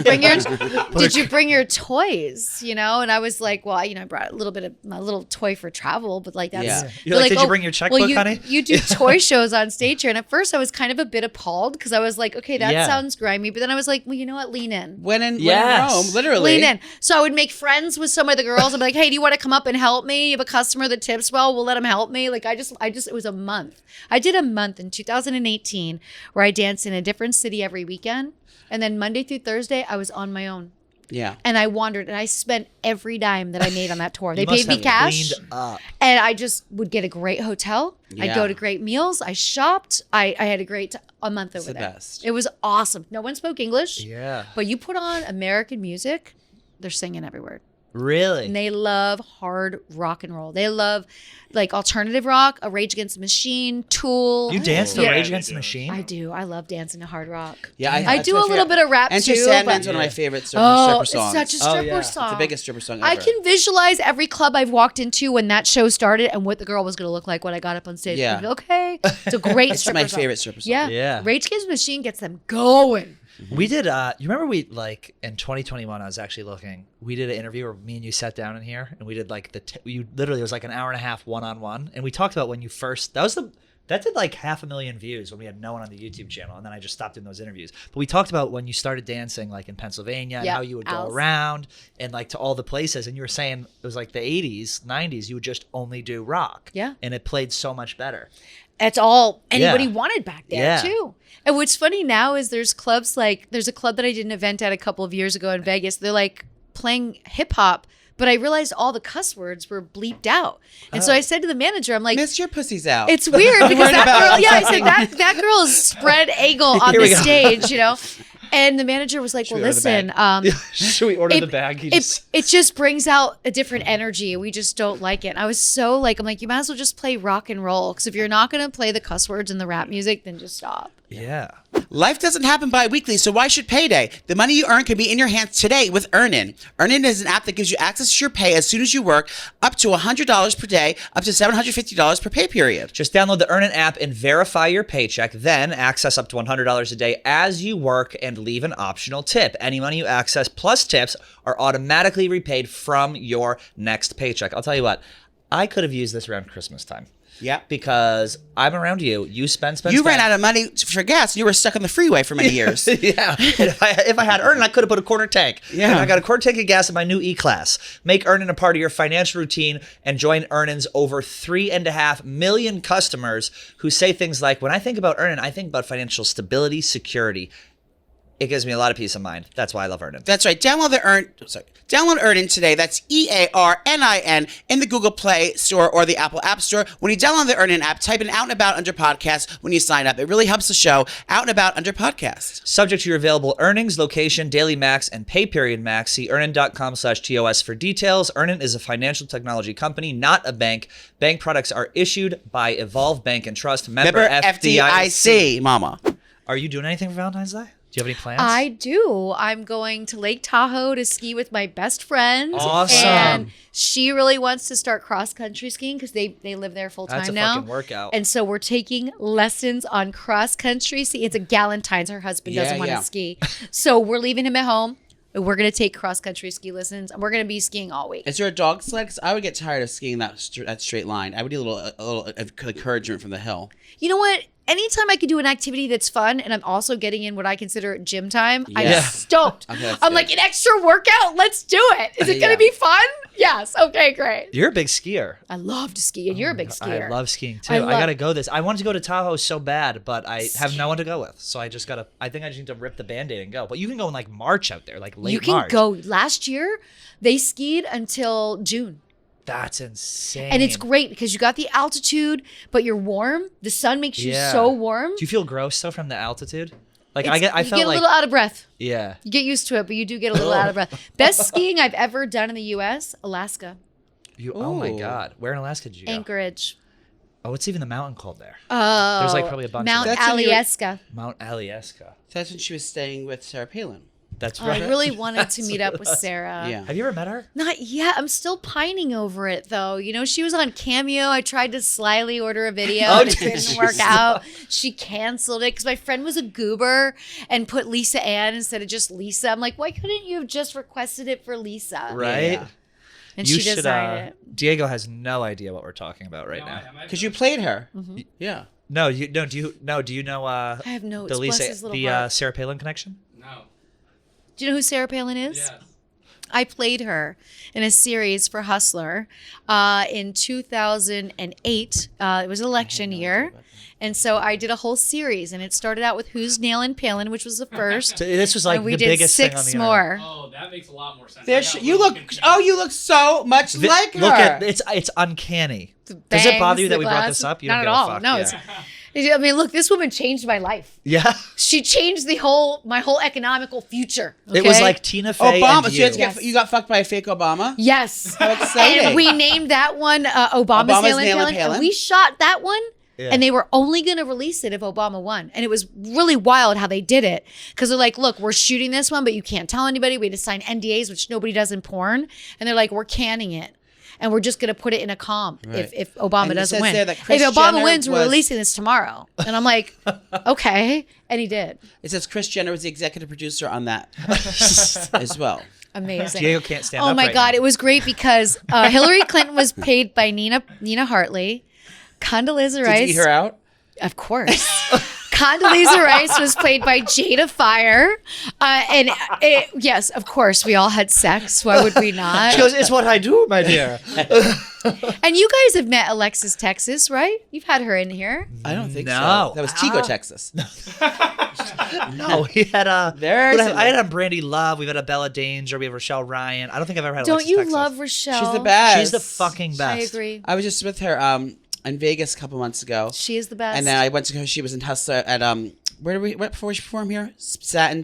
you bring your toys? You know, and I was like, well, I brought a little bit of my little toy for travel, but like that's. Yeah. You're they're like, "Did you bring your checkbook, you, honey?" You do toy shows on stage here, and at first I was kind of a bit appalled because I was like, okay, that Yeah. sounds grimy, but then I was like, well, you know what, lean in. When in Yes. Rome, literally. Lean in. So I would make friends with some of the girls. I'd be like, hey, do you want to come up and help me? You have a customer that tips well. We'll let him help me. Like I just, it was a month. I did a month in 2018 where I danced in a different city every weekend. And then Monday through Thursday, I was on my own. Yeah. And I wandered and I spent every dime that I made on that tour. They You must paid me have cash. cleaned up. And I just would get a great hotel. I'd Yeah. go to great meals. I shopped. I had a great a month over the there. best. It was awesome. No one spoke English. Yeah. But you put on American music, they're singing every word. Really? And they love hard rock and roll. They love like alternative rock, a Rage Against the Machine, Tool. You danced to Yeah. Rage Against the Machine? I do. I love dancing to hard rock. Yeah, I that's do my a little favorite. bit of rap Enter too. Sandman's but- one of my favorite Oh, stripper it's songs. such a stripper yeah. song. It's the biggest stripper song ever. I can visualize every club I've walked into when that show started and what the girl was going to look like when I got up on stage. Yeah. I'd be, okay, it's a great It's stripper my song. favorite stripper song. Yeah. Yeah. Rage Against the Machine gets them going. We did, you remember we, like, in 2021, I was actually looking, we did an interview where me and you sat down in here, and we did, like, you literally, it was like an hour and a half one-on-one, and we talked about when you first, that did like 500,000 views when we had no one on the YouTube channel, and then I just stopped doing those interviews. But we talked about when you started dancing, like, in Pennsylvania, and Yeah, how you would go Alice. around, and, like, to all the places, and you were saying it was like the 80s, 90s, you would just only do rock. Yeah. And it played so much better. That's all anybody Yeah. wanted back there Yeah. too. And what's funny now is there's clubs like there's a club that I did an event at a couple of years ago in Vegas. They're like playing hip hop, but I realized all the cuss words were bleeped out. And so I said to the manager, I'm like, Miss your pussy's out. it's weird because Worried that about girl, I said something. that girl is spread eagle on Here the we go. stage, you know. And the manager was like, well, we order the listen, Should we order it, the bag? it just brings out a different energy. We just don't like it. And I was so like, I'm like, you might as well just play rock and roll. Because if you're not going to play the cuss words and the rap music, then just stop. Yeah. Life doesn't happen bi-weekly, so why should payday? The money you earn can be in your hands today with Earnin. Earnin is an app that gives you access to your pay as soon as you work, up to $100 per day, up to $750 per pay period. Just download the Earnin app and verify your paycheck, then access up to $100 a day as you work and leave an optional tip. Any money you access plus tips are automatically repaid from your next paycheck. I'll tell you what, I could have used this around Christmas time. Yeah. Because I'm around you. You spend. You ran out of money for gas and you were stuck on the freeway for many years. Yeah. And if I had Earnin, I could have put a quarter tank. Yeah. And I got a quarter tank of gas in my new E-Class. Make Earnin a part of your financial routine and join Earnin's over 3.5 million customers who say things like, when I think about Earnin, I think about financial stability, security. It gives me a lot of peace of mind. That's why I love Earnin. That's right. Download Earnin today. That's EARNIN in the Google Play Store or the Apple App Store. When you download the Earnin app, type in Out and About under podcast when you sign up. It really helps the show. Out and About under podcast. Subject to your available earnings, location, daily max, and pay period max. See earnin.com/TOS for details. Earnin is a financial technology company, not a bank. Bank products are issued by Evolve Bank and Trust. Member FDIC, mama. Are you doing anything for Valentine's Day? Do you have any plans? I do. I'm going to Lake Tahoe to ski with my best friend. Awesome. And she really wants to start cross-country skiing because they live there full-time That's a now. fucking workout. And so we're taking lessons on cross-country ski. It's a Galentine's. Her husband doesn't want to ski. So we're leaving him at home. We're going to take cross-country ski lessons. And we're going to be skiing all week. Is there a dog sled? 'Cause I would get tired of skiing that straight line. I would need a little encouragement from the hill. You know what? anytime I can do an activity that's fun and I'm also getting in what I consider gym time, I'm Yeah. stoked. Okay, that's I'm good. like, an extra workout, let's do it. Is it going Yeah. to be fun? Yes. Okay, great. You're a big skier. I love to ski, and you're a big skier. I love skiing too. I I, love- gotta go this. I wanted to go to Tahoe so bad, but I have no one to go with. So I just gotta. I think I just need to rip the Band-Aid and go. But you can go in like March out there, like late You can March. go. Last year, they skied until June. That's insane. And it's great because you got the altitude, but you're warm. The sun makes you Yeah. so warm. Do you feel gross though from the altitude? Like It's- I you felt get a like little out of breath. yeah. You get used to it, but you do get a little out of breath. Best skiing I've ever done in the U.S., Alaska, Oh my Ooh. God, where in Alaska did you go? Anchorage. Oh, what's even the mountain called there? Oh, There's, like, probably a bunch of Mount them. That's when you- Alyeska. Mount Alyeska. That's when she was staying with Sarah Palin. That's Oh, right. I really wanted to That's meet what up it with was. Sarah. Yeah. Have you ever met her? Not yet. I'm still pining over it, though. You know, she was on Cameo. I tried to slyly order a video. Oh, and it did didn't you? work out. She canceled it because my friend was a goober and put Lisa Ann instead of just Lisa. I'm like, why couldn't you have just requested it for Lisa? Right. Yeah. And You she should. designed it. Diego has no idea what we're talking about right now. Because you played her. Mm-hmm. Yeah. No, you no. Do you know? I have notes. The Bless Lisa, his little the heart. Sarah Palin connection. No. Do you know who Sarah Palin is? Yes. I played her in a series for Hustler in 2008. It was election year. And so I did a whole series, and it started out with Who's Nailin' Palin, which was the first. So this was like and we the did biggest thing on 6 the internet. more. Oh, that makes a lot more sense. There I got she, a you little look. confused. Oh, you look so much like her. Look at it's uncanny. Does it bother you that we brought this up? You Not don't at give a all. fuck. No, Yeah. I mean, look, this woman changed my life. Yeah. She changed my whole economical future. It was okay? like Tina Fey Obama. and So you, had to you. get, you got fucked by a fake Obama. Yes. How exciting! And we named that one Obama's Obama's Nailin' Nailin' Palin, Palin. and we shot that one. Yeah. And they were only going to release it if Obama won. And it was really wild how they did it. Because they're like, look, we're shooting this one, but you can't tell anybody. We had to sign NDAs, which nobody does in porn. And they're like, we're canning it. And we're just going to put it in a comp Right. if Obama And it doesn't says win. there that If Kris Obama Jenner wins, we're was- releasing this tomorrow. And I'm like, okay. And he did. It says Kris Jenner was the executive producer on that as well. Amazing. Diego can't stand Oh up my right God, now. it was great because Hillary Clinton was paid by Nina Hartley. Condoleezza Did Rice. you eat her out? Of course. Condoleezza Rice was played by Jada Fire. Yes, of course, we all had sex. Why would we not? She goes, it's what I do, my dear. And you guys have met Alexis Texas, right? You've had her in here. I don't think No. so. That was Chico, Texas. No, we had Very similar. I had a Brandy Love. We've had a Bella Danger. We have Rochelle Ryan. I don't think I've ever had. Don't Alexis you Texas. love Rochelle? She's the best. She's the fucking best. I agree. I was just with her in Vegas a couple months ago. She is the best. And then I went to go. She was in Hustler at where did we? What before she performed here? Sapphire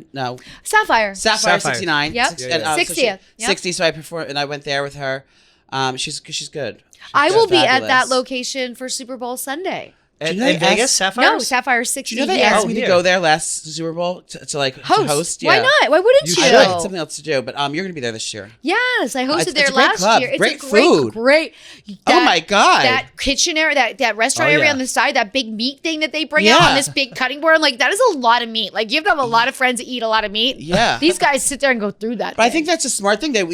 Sapphire. 69. Yep. 60, Yeah. 60th. Yep. 60. So I performed, and I went there with her. She's good. I She's will be at that fabulous. location for Super Bowl Sunday. In, Do you know in they Vegas, asked- Sapphire. No, Sapphire 60. Do you know they here. asked me here. to go there last Super Bowl to host? Why Yeah. not? Why wouldn't You you? I should. know, it's something else to do, but you're gonna be there this year. Yes, I hosted It's there a great last club. year. It's Great a great, food. great. Oh my God. That kitchen area, that restaurant Oh, area yeah. on the side, that big meat thing that they bring out Yeah. on this big cutting board. I'm like, that is a lot of meat. Like you have to have a lot of friends that eat a lot of meat. Yeah. These guys sit there and go through that. But I thing. think that's a smart thing. That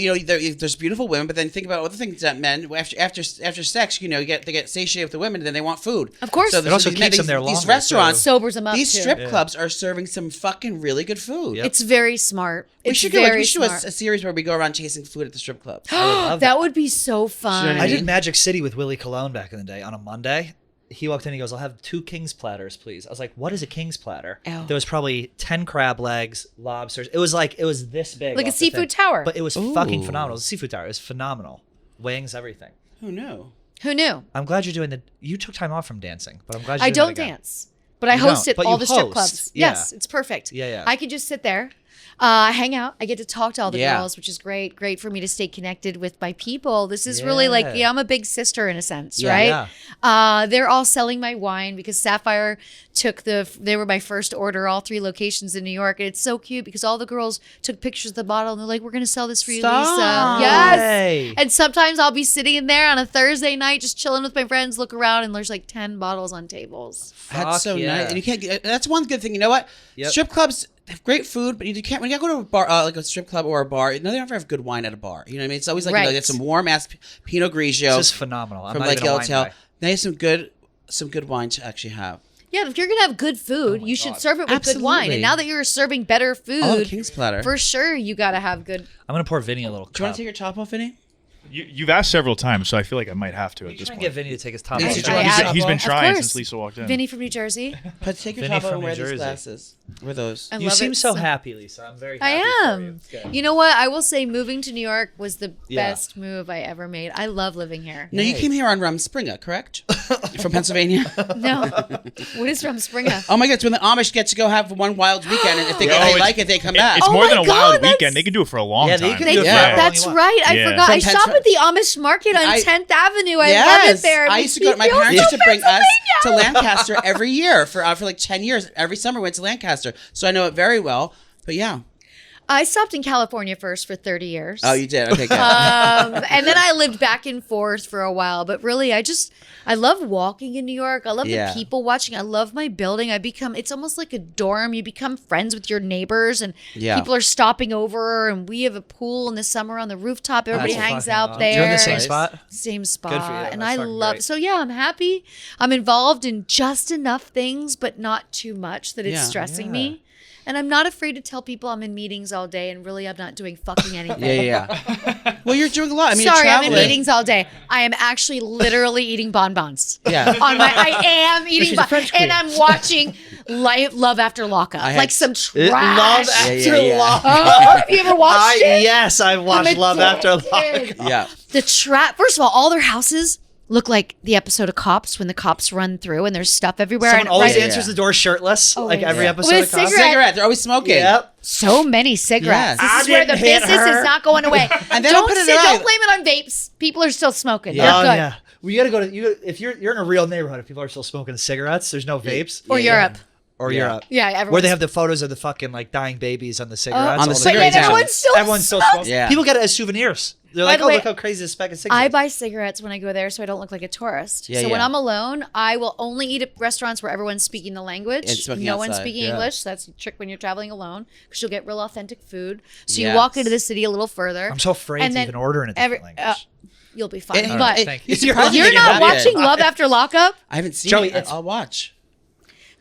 there's beautiful women, but then think about other things that men after sex, they get satiated with the women, and then they want food. Of course. So It also these keeps them there These longer, restaurants, sobers them up these too. strip clubs are serving some fucking really good food. Yep. It's very smart. We It's should very do smart. a series where we go around chasing food at the strip clubs. That would be so fun. what I I mean? did Magic City with Willie Colon back in the day on a Monday. He walked in, he goes, I'll have 2 King's platters, please. I was like, what is a King's platter? Ew. There was probably 10 crab legs, lobsters. It was this big. Like a off the seafood thing. tower. But it was fucking phenomenal. It was a seafood tower. It was phenomenal. Wings, everything. Oh no. Who knew? I'm glad you're doing you took time off from dancing, but I'm glad you're I doing don't it again. dance, but I You don't, hosted but all you the strip host. clubs. Yeah. Yes, it's perfect. Yeah, yeah. I could just sit there, hang out. I get to talk to all the Yeah. girls, which is great. Great for me to stay connected with my people. This is really like, Yeah. I'm a big sister in a sense, Yeah. right? Yeah. They're all selling my wine because Sapphire they were my first order, all 3 locations in New York. And it's so cute because all the girls took pictures of the bottle and they're like, we're going to sell this for you, Stop. Lisa. Yes. Hey. And sometimes I'll be sitting in there on a Thursday night, just chilling with my friends, look around, and there's like 10 bottles on tables. That's Fuck so yeah. nice. And you can't. That's one good thing. You know what? Yep. Strip clubs have great food, but you can't. When you go to a bar, like a strip club or a bar, they never have good wine at a bar. You know what I mean? It's always like Right. get some warm ass Pinot Grigio This is phenomenal. I'm from not like even a wine Hotel. guy. They have some good wine to actually have. Yeah, if you're gonna have good food, you should serve it with good wine. Absolutely. And now that you're serving better food, Oh, King's platter. for sure you gotta have good. I'm gonna pour Vinny a little. Do you want to take your top off, Vinny? You've asked several times, so I feel like I might have to at this Try and point. get Vinny to take his top Yeah, off. did you want to He's been Of trying course. since Lisa walked in. Vinny from New Jersey. But take your Vinny top off from and wear New these Jersey. glasses. Wear those. I You love seem it so happy, Lisa. I'm very I happy for you. am. It's good. You know what? I will say moving to New York was the Yeah. best move I ever made. I love living here. No, you came here on Rumspringa, correct? From Pennsylvania. No. What is from Springer? Oh my God! It's when the Amish get to go have one wild weekend, and if they, Oh, like it, they come back. It's Oh more my than a God, wild that's- weekend. They could do it for a long Yeah, time. they can They, do it Yeah. for however long That's you want. right. I Yeah. forgot. From I shop at the Amish market on 10th Avenue. I love it there. I It used to makes go. me My feel parents used so to bring us to Pennsylvania. Lancaster every year for like 10 years. Every summer we went to Lancaster, so I know it very well. But yeah. I stopped in California first for 30 years. Oh, you did. Okay, good. And then I lived back and forth for a while. But really, I love walking in New York. I love Yeah. the people watching. I love my building. It's almost like a dorm. You become friends with your neighbors, and Yeah. people are stopping over. And we have a pool in the summer on the rooftop. Everybody That's hangs fucking out awesome. there. You're in the same Nice. spot? Same spot. Good for you. And That's I fucking love great. So yeah, I'm happy. I'm involved in just enough things, but not too much that it's Yeah. stressing me. And I'm not afraid to tell people I'm in meetings all day, and really I'm not doing fucking anything. Yeah. Well, you're doing a lot. I mean, Sorry, you're I'm in traveling. meetings all day. I am actually literally eating bonbons. Yeah. I am eating she's a French queen. and I'm watching Love After Lockup. I had- Like some trash. Love After Oh, have you ever watched it? Yes, I watched I'm Love After addicted. Love. Yeah. The trap. First of all their houses look like the episode of Cops when the cops run through and there's stuff everywhere. Someone and always right- answers the door shirtless, like every Yeah. episode With of Cops. cigarette. Cigarette. They're always smoking. Yep. So many cigarettes. Yes. This is I where the didn't hit business her. is not going away. And they don't put it in don't either. blame it on vapes. People are still smoking. Oh They're good. yeah. Well, you gotta go to if you're in a real neighborhood. If people are still smoking cigarettes, there's no vapes. Or Yeah, Europe. Or Yeah. Europe. Yeah, everyone's Where they have the photos of the fucking like dying babies on the cigarettes. On the all But cigarette yet town. everyone's still smoking. Yeah. People get it as souvenirs. They're By like, the oh, way, look how crazy this pack of cigarettes. I buy cigarettes when I go there so I don't look like a tourist. Yeah, so when yeah. I'm alone, I will only eat at restaurants where everyone's speaking the language. And smoking No one's outside, speaking yeah. English. So that's a trick when you're traveling alone because you'll get real authentic food. So you Yes. walk into the city a little further. I'm so afraid and to then even order in a different language. You'll be fine. It- but it- thank you. it's surprising you're that you not have watching it. Love After Lockup? I haven't seen Joey, it. it's- I'll watch.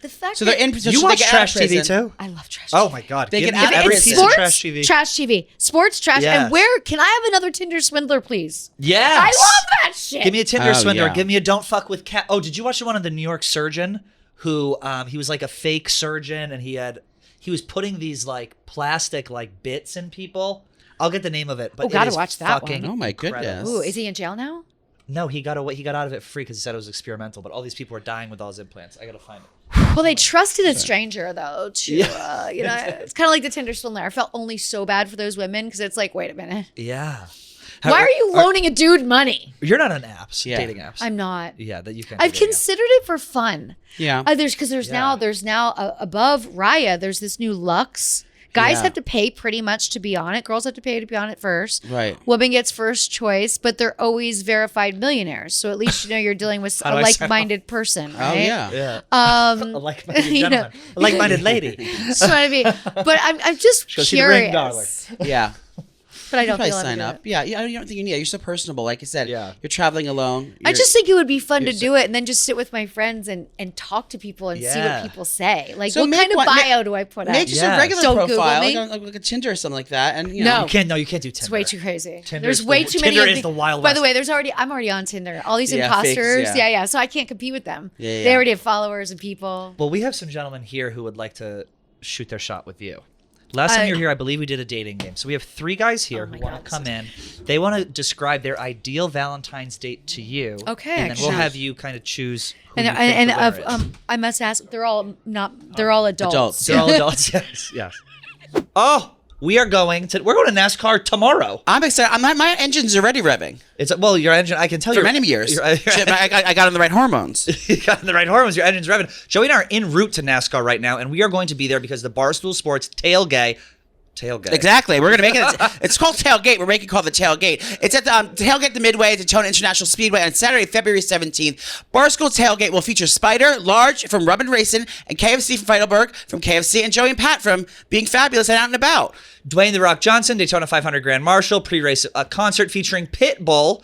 The fact So they're that in. So You they watch get out of trash TV prison. too? I love trash. Oh my god! They Give get me out of every prison. piece of trash TV. Trash TV. Sports trash. Yes. And where can I have another Tinder Swindler, please? Yes. I love that shit. Give me a Tinder Oh, swindler. yeah. Give me a don't fuck with cat. Oh, did you watch the one of the New York surgeon who he was like a fake surgeon and he was putting these like plastic like bits in people. I'll get the name of it, but Oh, gotta it is watch that fucking one. Oh, my incredible. goodness. Ooh, is he in jail now? No, he got out of it free because he said it was experimental. But all these people were dying with all his implants. I gotta find it. Well, they trusted a stranger though to, it's kind of like the Tinder Swindler. I felt only so bad for those women because it's like, wait a minute. Yeah. Why are you loaning a dude money? You're not on apps, Yeah. dating apps. I'm not. Yeah, that you can. I've considered it for fun. Yeah. There's now above Raya. There's this new Lux. Guys Yeah. have to pay pretty much to be on it. Girls have to pay to be on it first. Right. Woman gets first choice, but they're always verified millionaires. So at least you know you're dealing with How a do I sound? like-minded person, Oh right? yeah. Yeah. Um, A like-minded you know. gentleman. A like-minded lady. so I mean, but I'm just Go see the ring, curious. Yeah. But I You don't probably feel sign like up. Yeah. You don't think you need it. You're so personable. Like you said. Yeah. You're traveling alone. I You're- just think it would be fun to you're do it and then just sit with my friends and talk to people and see Yeah. what people say. Like, So what make kind of one- bio do I put Make out? just Yeah. a regular Don't Google profile, me. like a Tinder or something like that, and you No. know. You can't do Tinder. It's way too crazy. Tinder There's is way the- too many. Tinder of is the Wild By the West. way, I'm already on Tinder. All these Yeah, fakes, imposters. yeah. Yeah. So I can't compete with them. Yeah, They yeah. already have followers and people. Well, we have some gentlemen here who would like to shoot their shot with you. Last time you were here, I believe we did a dating game. So we have 3 guys here Oh who my want God, to come in. They want to describe their ideal Valentine's date to you. Okay, And then we'll excellent. have you kind of choose who And you think the winner is. I must ask. They're all adults. Adults. They're all adults. Yes. Yes. Oh, we're going to NASCAR tomorrow. I'm excited. My engine's already revving Well, your engine. I can tell for you many years. Your, Shit, I got on the right hormones. you got the right hormones. Your engine's revving. Joey and I are en route to NASCAR right now, and we are going to be there because the Barstool Sports tailgate Tailgate. Exactly. We're going to make it. It's called Tailgate. We're making it called the Tailgate. It's at the Tailgate the Midway at Daytona International Speedway on Saturday, February 17th. Barstool Tailgate will feature Spider, Large from Rub and Racing, and KFC from Feidelberg from KFC, and Joey and Pat from Being Fabulous and Out and About. Dwayne The Rock Johnson, Daytona 500 Grand Marshal, pre-race concert featuring Pitbull.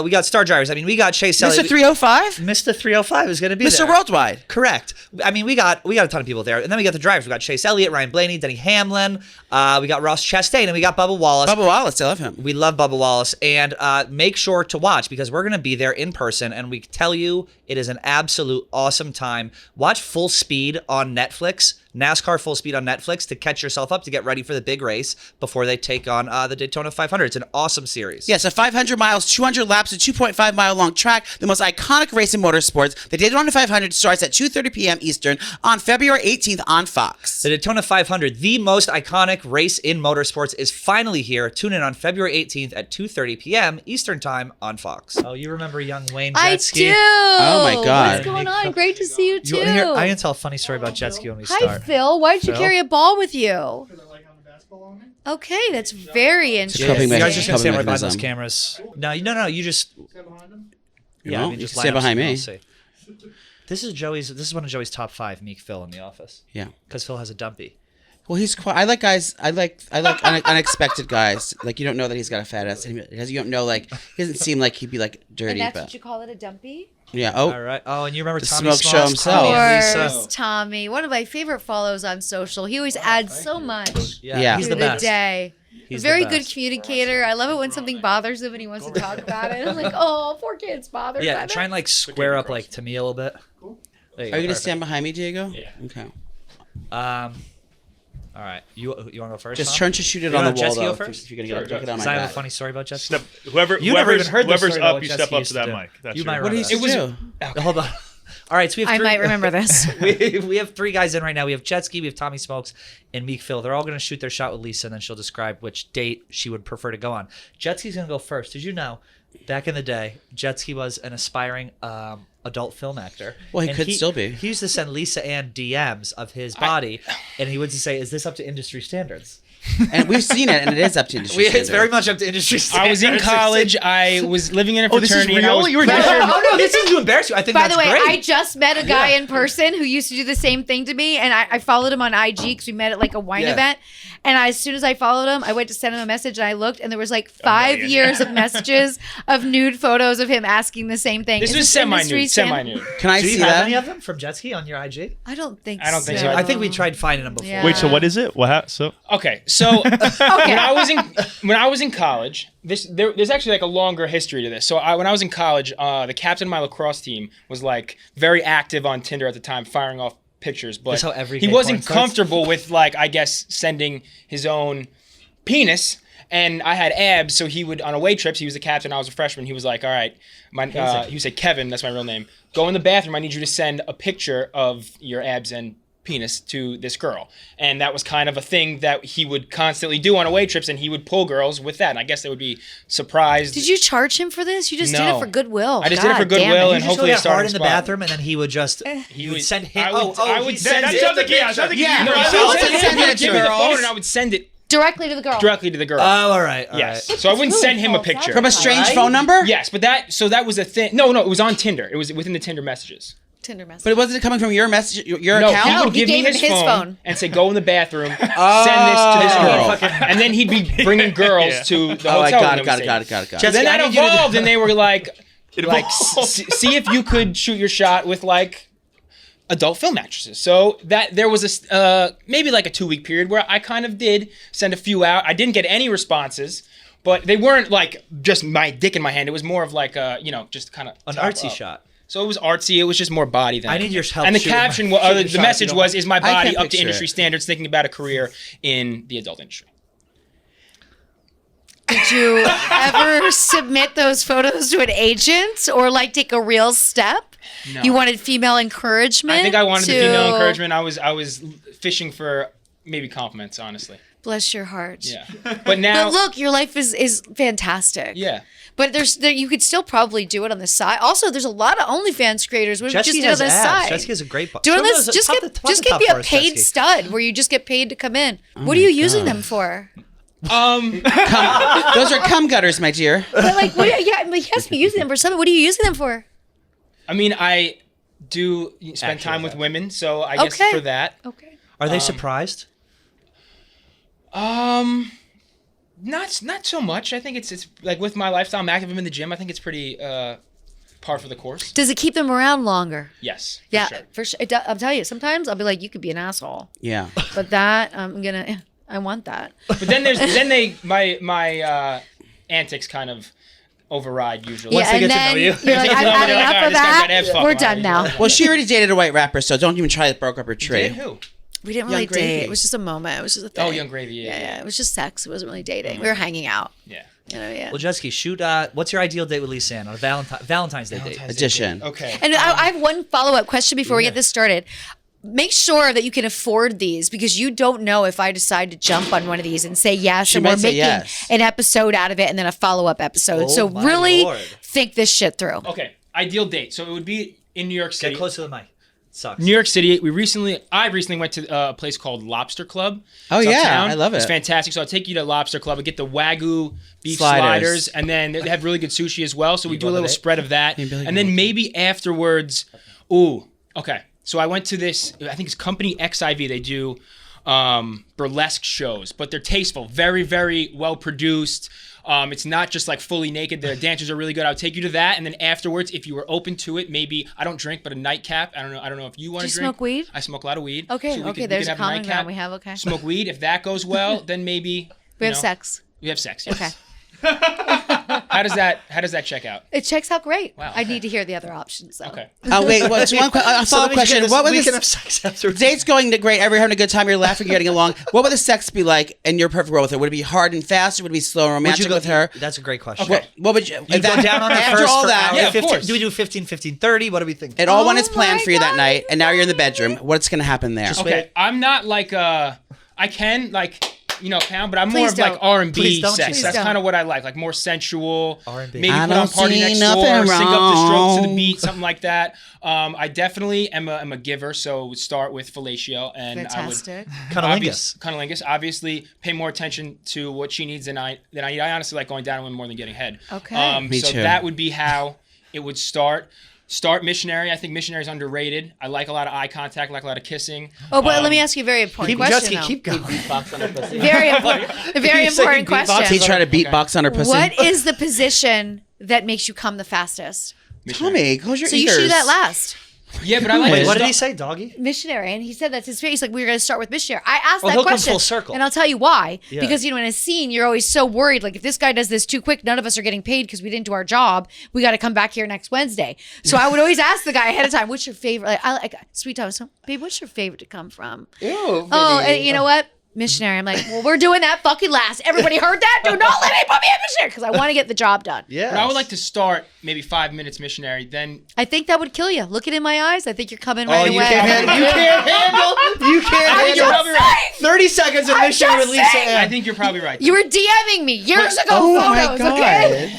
We got star drivers. I mean, we got Chase Elliott. Mr. 305? Mr. 305 is going to be there. Mr. Worldwide. Correct. I mean, we got a ton of people there. And then we got the drivers. We got Chase Elliott, Ryan Blaney, Denny Hamlin. We got Ross Chastain, and we got Bubba Wallace. Bubba Wallace, I love him. We love Bubba Wallace. And make sure to watch because we're going to be there in person. And we tell you it is an absolute awesome time. Watch Full Speed on Netflix. NASCAR Full Speed on Netflix to catch yourself up to get ready for the big race before they take on the Daytona 500. It's an awesome series. Yes, a 500 miles, 200 laps, a 2.5 mile long track, the most iconic race in motorsports. The Daytona 500 starts at 2:30 p.m. Eastern on February 18th on Fox. The Daytona 500, the most iconic race in motorsports, is finally here. Tune in on February 18th at 2:30 p.m. Eastern Time on Fox. Oh, you remember young Wayne Jetski? I do. Oh my God. What's going on? Great to see you too. I can tell a funny story about Jetski when we Hi, start. Phil. Why did you Phil? carry a ball with you? Okay, that's very interesting. coping You guys just gonna stand right mechanism. behind those cameras. No, you just. Yeah, No, I mean, you just can line stand up so behind you me. can see. This is one of Joey's top 5. Meek Phil in the office. Yeah. Because Phil has a dumpy. Well, he's quite. I like guys. I like unexpected guys. Like you don't know that he's got a fat ass. Because you don't know. Like he doesn't seem like he'd be like And dirty. that's But what you call it, a dumpy? yeah. Oh. All right. Oh, and you remember The Tommy smoke show Smalls? himself. Tommy Of and Of course, Lisa. Tommy. One of my favorite follows on social. He always adds so much Yeah. He's through the the best. day. He's the Very good best. communicator. I love it when something bothers him and he wants to talk about it. I'm like, oh, poor kid's bothered Yeah, by try and like square up like to me a little bit. There Are you go, gonna perfect. stand behind me, Diego? Yeah. Okay. All right. You want to go first? Just Tom? turn to shoot it You on the want wall Jetski go though. first? If you're gonna get it on Because my I have a back. funny story about Jetski. Step, You never whoever's even heard the whoever's story about up, you what step Jetski up used to that do. mic. That's You your might What remember did he that. do? Hold on. All right, so we have I three, might remember this. we have 3 guys in right now. We have Jetski, we have Tommy Smokes, and Meek Phil. They're all going to shoot their shot with Lisa, and then she'll describe which date she would prefer to go on. Jetski's going to go first. Did you know, back in the day, Jetski was an aspiring adult film actor. Well, he And could still be. He used to send Lisa Ann DMs of his body, and he would say, "Is this up to industry standards?" And we've seen it, and it is up to industry It's very standards. much up to industry standards. I was in college. I was living in a this is fraternity. and I real? was You were pressured- Oh no, this is to embarrass you. I think By that's the way, great. I just met a guy in person who used to do the same thing to me, and I followed him on IG because we met at like a wine Yeah. event. And as soon as I followed him, I went to send him a message, and I looked, and there was like 5 years of messages of nude photos of him asking the same thing. This Is was industry semi-nude. standard? Semi-nude. Can I Do see you have that? any of them from Jetski on your IG? I don't think. I don't think so. I think we tried finding them before. Yeah. Wait, so what is it? So Okay, so when I was in college, there's actually like a longer history to this. So when I was in college, the captain of my lacrosse team was like very active on Tinder at the time, firing off pictures, but That's how every he gay wasn't porn starts? comfortable with like I guess sending his own penis. And I had abs, so he would on away trips. He was the captain. I was a freshman. He was like, "All right, he would say Kevin. That's my real name. Go in the bathroom. I need you to send a picture of your abs and penis to this girl." And that was kind of a thing that he would constantly do on away trips, and he would pull girls with that. And I guess they would be surprised. Did you charge him for this? You just did it No. for goodwill. I just did it for God damn goodwill it. and You just hopefully go it get started hard in the spot. bathroom, and then he would just he would send him. I would send that it. sounds like Yeah, No, I I would would send send it it. to Give me the girls. phone, and I would send it directly to the girl. directly to the girl. Oh, all right. Yes. Right. So I wouldn't really send him a false picture. From a strange Right? phone number? Yes, but that was a thing. No, it was on Tinder. It was within the Tinder messages. Tinder message. But it wasn't coming from your message, your No, account? he would he give me gave him his his phone, phone. and say, "Go in the bathroom, send this to this girl," Oh. and then he'd be bringing girls to the Oh, I hotel. got room it, that got we it, stayed got in. it, got it, got Just- it. Then I that need you to- evolved, and they were like, evolved. see if you could shoot your shot with like adult film actresses. So that there was a maybe like a 2-week period where I kind of did send a few out. I didn't get any responses, but they weren't like just my dick in my hand. It was more of like just kind of An artsy shot. So it was artsy. It was just more body than. I need your help And the shooting caption, my- shooting the shot, message if you was, don't "Is my I body can't up to picture industry it. standards? Thinking about a career in the adult industry." Did you ever submit those photos to an agent or like take a real step? No. You wanted female encouragement? I think I wanted the to- female encouragement. I was fishing for maybe compliments, honestly. Bless your heart. Yeah. But now, But look, your life is fantastic. yeah. But you could still probably do it on the side. Also, there's a lot of OnlyFans creators. What if you Jetski just do it on has the abs. side? Jetski has a great butt. Doing Show this, those- just top get the just top get be for a us, paid Jetski. stud where you just get paid to come in. What are you using them for? Those are cum gutters, my dear. But like, what? Yeah, but he has to be using them for something. What are you using them for? I mean, I do spend time with women, so I guess Okay. for that. Okay. Are they surprised? Not so much. I think it's like with my lifestyle, I'm active. I'm in the gym. I think it's pretty par for the course. Does it keep them around longer? Yes. For Yeah, sure. for sure. I'm telling you, sometimes I'll be like, you could be an asshole, Yeah. but that I want that. But then my antics kind of override usually. Once they and get to then know you. you're like, Once they get I've to know me, had they're like, enough "All right, of this guy's got abs that. fucking We're on done him." now. Well, she already dated a white rapper, so don't even try to broke up her tree. Did who? We didn't really Young Gravy. date. It was just a moment. It was just a thing. Oh, Young Gravy. Yeah. Yeah. It was just sex. It wasn't really dating. We were hanging out. Yeah. You know, yeah. Well, Jetski, shoot. What's your ideal date with Lisa Ann on a Valentine's Day date? Edition. Okay. And I have one follow-up question before we get this started. Make sure that you can afford these because you don't know if I decide to jump on one of these and say yes, She and we're might say making yes. an episode out of it and then a follow-up episode. Oh, so my really Lord. think this shit through. Okay. Ideal date. So it would be in New York City. Get close to the mic. Sucks. New York City. I recently went to a place called Lobster Club. Oh, It's yeah, uptown. I love it. It's fantastic. So I'll take you to Lobster Club and get the Wagyu beef Sliders. sliders, and then they have really good sushi as well. So we do a love little it. spread of that, Hey, Billy, and then maybe afterwards. Ooh, okay. So I went to this. I think it's Company XIV. They do burlesque shows, but they're tasteful, very, very well produced. It's not just like fully naked. The dancers are really good. I would take you to that, and then afterwards, if you were open to it, maybe I don't drink, but a nightcap. I don't know if you want Do to you drink. smoke weed? I smoke a lot of weed. Okay, So we okay. could There's a have common nightcap, ground we have. Okay. Smoke weed. If that goes well, then maybe We have sex. We have sex. Yes. Okay. How does that check out? It checks out great. Wow, I okay. need to hear the other options though. Okay. Oh, wait. What's one a follow-up question? What would we can this have sex after date's going to great? Everyone having a good time. You're laughing, you're getting along. What would the sex be like in your perfect world with her? Would it be hard and fast, or would it be slow and romantic with her? That's a great question. What would you? You go down on her after first all for that, hour Yeah, of 15, course. do we do 15, 15, 30? What do we think? it all went Oh as planned my for you that God, night, and now you're in the bedroom. What's going to happen there? Okay. I'm not like I can like pound, but I'm more Please of like don't. R&B Please don't. sex. Please That's don't. kind of what I like more sensual. R&B. Maybe I put on don't Party see Next nothing Door, sing up the strokes to the wrong. beat, something like that. I definitely am a giver, so would start with fellatio, and Fantastic. Cunnilingus. Obviously, pay more attention to what she needs than I need. I honestly like going down on women more than getting head. Okay. Me so too. that would be how it would start. Start missionary. I think missionary is underrated. I like a lot of eye contact, like a lot of kissing. Oh, but let me ask you a very important question. Though. Keep going. Very important. A very important He question. tried to beatbox on her pussy. What is the position that makes you come the fastest? Tommy, close your So ears. you should do that last. Yeah, but I like. Wait, to what did start- he say, doggy? Missionary, and he said that's his face. He's like, we're going to start with missionary. I asked Well, that he'll come question, full circle. and I'll tell you why. Yeah. Because in a scene, you're always so worried. Like, if this guy does this too quick, none of us are getting paid because we didn't do our job. We got to come back here next Wednesday. So I would always ask the guy ahead of time, "What's your favorite?" Like, I like sweet Thomas. So, babe, what's your favorite to come from? Ew, Oh, Vinny. and you know what? Missionary. I'm like, well, we're doing that fucking last. Everybody heard that? Do not let me put me in missionary because I want to get the job done. Yeah. But I would like to start maybe 5 minutes missionary, then I think that would kill you. Looking in my eyes, I think you're coming Oh, right you away. can't handle. You can't handle. You can't I'm handle. just saying. 30 seconds of I'm mission just with Lisa saying. Ann. I think you're probably right. You were DMing me years ago Oh my photos, god. okay?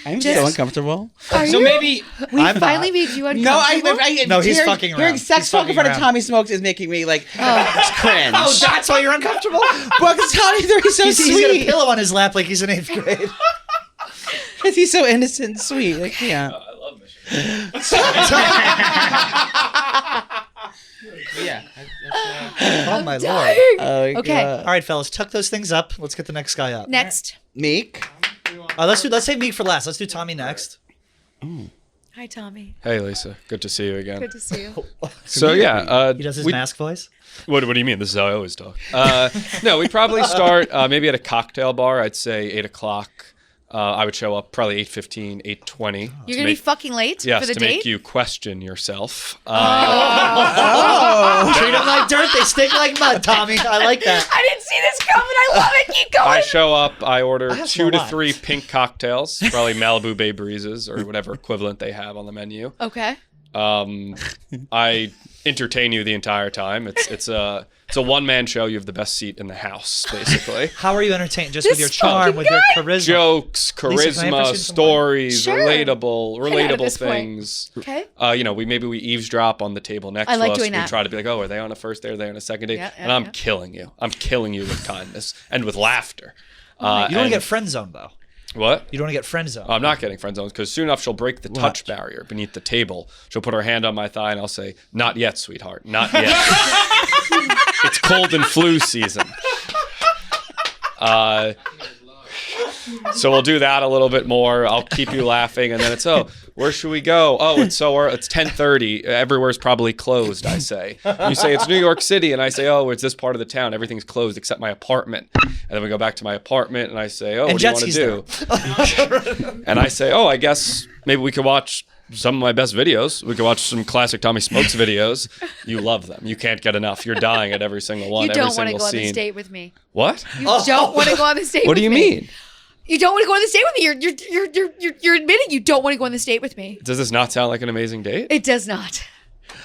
I'm so uncomfortable. Are So you? maying We I'm finally not. made you No, uncomfortable. No, he's hearing- fucking Hearing around. sex He's talk in fucking front of around. Tommy smokes is making me like cringe. Oh, that's why you're uncomfortable? Well, because Tommy's so He's got a sweet. pillow on his lap like he's in 8th grade. Because he's so innocent and sweet. Like, yeah. I love yeah. Oh, my Lord. Dying. Oh, Okay. God. All right, fellas, tuck those things up. Let's get the next guy up. Next. Meek. Let's say Meek for last. Let's do Tommy next. Hi, Tommy. Hey, Lisa. Good to see you again. Good to see you. So yeah, He does his we- mask voice. What do you mean? This is how I always talk. No, we'd probably start maybe at a cocktail bar. I'd say 8 o'clock. I would show up probably 8:15, 8:20. You're gonna be fucking late Yes, for the to date. make you question yourself. Treat them like dirt. They stink like mud, Tommy. I like that. I didn't see this coming. I love it. Keep going. I show up. I order have 2 to some 3 pink cocktails, probably Malibu Bay Breezes or whatever equivalent they have on the menu. Okay. I entertain you the entire time. It's It's a one-man show. You have the best seat in the house, basically. How are you entertained? Just with This your charm, fucking with your charisma. Jokes, Lisa, can I charisma, proceed some stories, Sure. relatable this point. things. Okay. We eavesdrop on the table next I to like us. doing We that. try to be like, oh, are they on a first date? Are they on a second date? Yeah, yeah, and I'm yeah. killing you. I'm killing you with kindness and with laughter. You don't want to and- get friend zoned though. What? You don't want to get friend zoned. I'm not getting friend zones because soon enough she'll break the touch barrier beneath the table. She'll put her hand on my thigh and I'll say, "Not yet, sweetheart. Not yet." It's cold and flu season. So we'll do that a little bit more. I'll keep you laughing, and then it's, oh, where should we go? Oh, it's 10:30. Everywhere's probably closed. I say. You say it's New York City, and I say, oh, it's this part of the town. Everything's closed except my apartment. And then we go back to my apartment, and I say, oh, And what do you want to do? And I say, oh, I guess maybe we could watch some of my best videos. We could watch some classic Tommy Smokes videos. You love them. You can't get enough. You're dying at every single one. You don't every want to single go on scene. this date with me. What? You don't want to go on this date What with do you me. mean? You don't want to go on this date with me. You're admitting you don't want to go on this date with me. Does this not sound like an amazing date? It does not.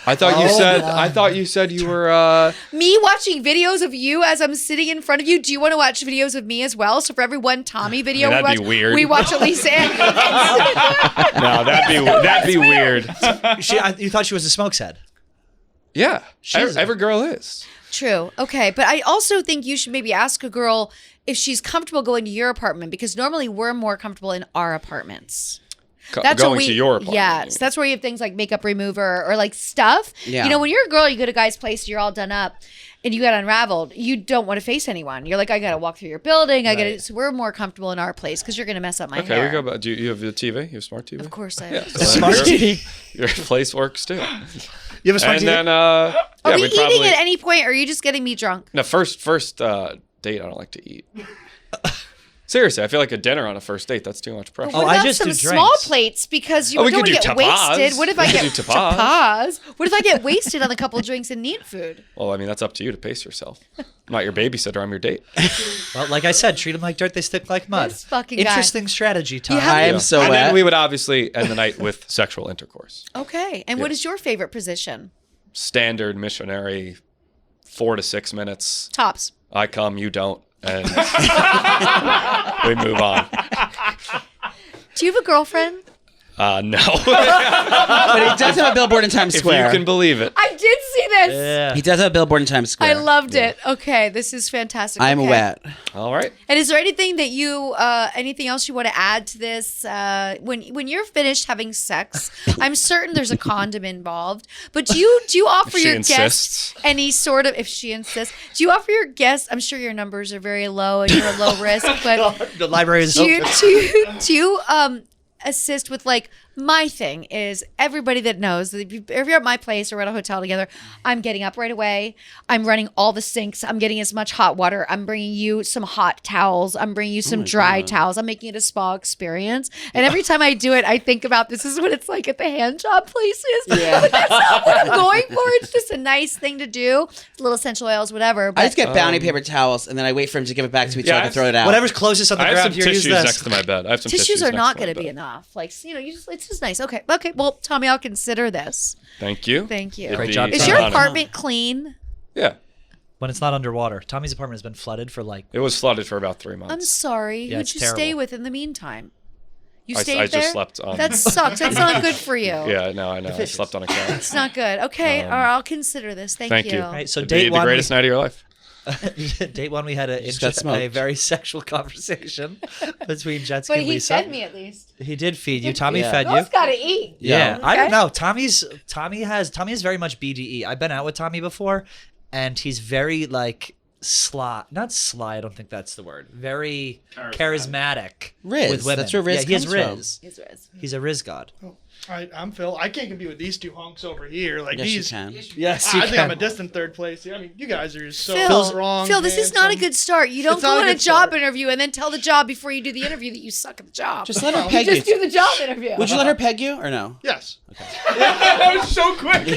I thought you said you were Me watching videos of you as I'm sitting in front of you. Do you want to watch videos of me as well? So for every one Tommy video that'd we be watch, weird. we watch Elisa and No, that'd be weird. You thought she was a smokes head. Yeah. She's- Every girl is. True. Okay. But I also think you should maybe ask a girl if she's comfortable going to your apartment, because normally we're more comfortable in our apartments. That's Going what we, to your apartment. Yes, that's where you have things like makeup remover or like stuff. Yeah. You know, when you're a girl, you go to a guy's place, you're all done up, and you get unraveled. You don't want to face anyone. You're like, I got to walk through your building. I got to. So we're more comfortable in our place because you're going to mess up my Okay, hair. we go back. Do you have the TV? You have a smart TV? Of course I Yeah. am. So Smart your- TV. Your place works too. You have a smart And TV? then Are we we'd eating probably at any point, or are you just getting me drunk? no first date. I don't like to eat. Seriously, I feel like a dinner on a first date. That's too much pressure. Oh, What I about just some do small drinks. plates because you Oh, we don't could want to do get tapas. wasted. What if I We could get do tapas. What if I get wasted on a couple drinks and need food? Well, I mean, that's up to you to pace yourself. I'm not your babysitter. I'm your date. Well, like I said, treat them like dirt, they stick like mud. This fucking guy. Interesting strategy, Tom. Yeah. I am so and then wet. we would obviously end the night with sexual intercourse. Okay. And what is your favorite position? Standard missionary, 4 to 6 minutes. Tops. I come, you don't, and we move on. Do you have a girlfriend? No, But he does have a billboard in Times if Square. you can believe it. I did see this. Yeah. He does have a billboard in Times Square. I loved it. Okay, this is fantastic. I'm okay. wet. All right. And is there anything that you, anything else you want to add to this? When you're finished having sex, I'm certain there's a condom involved. But do you offer If she your insists. guests any sort of? If she insists, do you offer your guests? I'm sure your numbers are very low and you're low risk, but The library is do you assist with like? My thing is everybody that knows that if you're at my place or we're at a hotel together, I'm getting up right away. I'm running all the sinks. I'm getting as much hot water. I'm bringing you some hot towels. I'm bringing you some dry towels. I'm making it a spa experience. And every time I do it, I think about this is what it's like at the hand job places. Yeah. But that's not what I'm going for. It's just a nice thing to do. Little essential oils, whatever. But I just get bounty paper towels and then I wait for him to give it back to me so I Yeah, can throw it out. Whatever's closest on the I have some ground here, use tissues this. next to my bed. I have some tissues are next not to my going to be bed. enough. Like, it's just nice. Okay. Well, Tommy, I'll consider this. Thank you. Thank you. It'd Great be job, Is an your honor. apartment clean? Yeah, When it's not underwater. Tommy's apartment has been flooded for like... it was flooded for about 3 months. I'm sorry. Yeah, Who'd it's you stay terrible. with in the meantime? You I stayed just there? slept on- That sucks. That's not good for you. Yeah, no, I know. I slept on a couch. It's not good. Okay, all right, I'll consider this. Thank you. Right, so It'd be date the one, greatest night of your life. date one, we had Just got smoked. a very sexual conversation between Jetski But and he Lisa. fed me at least. He did feed you. Tommy Yeah. fed you. Girls gotta eat. Yeah, I Okay. don't know. Tommy is very much BDE. I've been out with Tommy before, and he's very like sly. Not sly. I don't think that's the word. Very charismatic Riz. with women. That's where Riz yeah, he has comes from. Riz. Yes, Riz. He's a Riz god. All right, I'm Phil. I can't compete with these two hunks over here. Like Yes, you these. can. Yes, I think I'm a distant third place here. I mean, you guys are just so strong. Phil, this is not a handsome. good start. You don't It's go not a on a good job start. interview and then tell the job before you do the interview that you suck at the job. Just let her you peg just you. do the job interview. Would you let her peg you or no? Yes. That was so quick.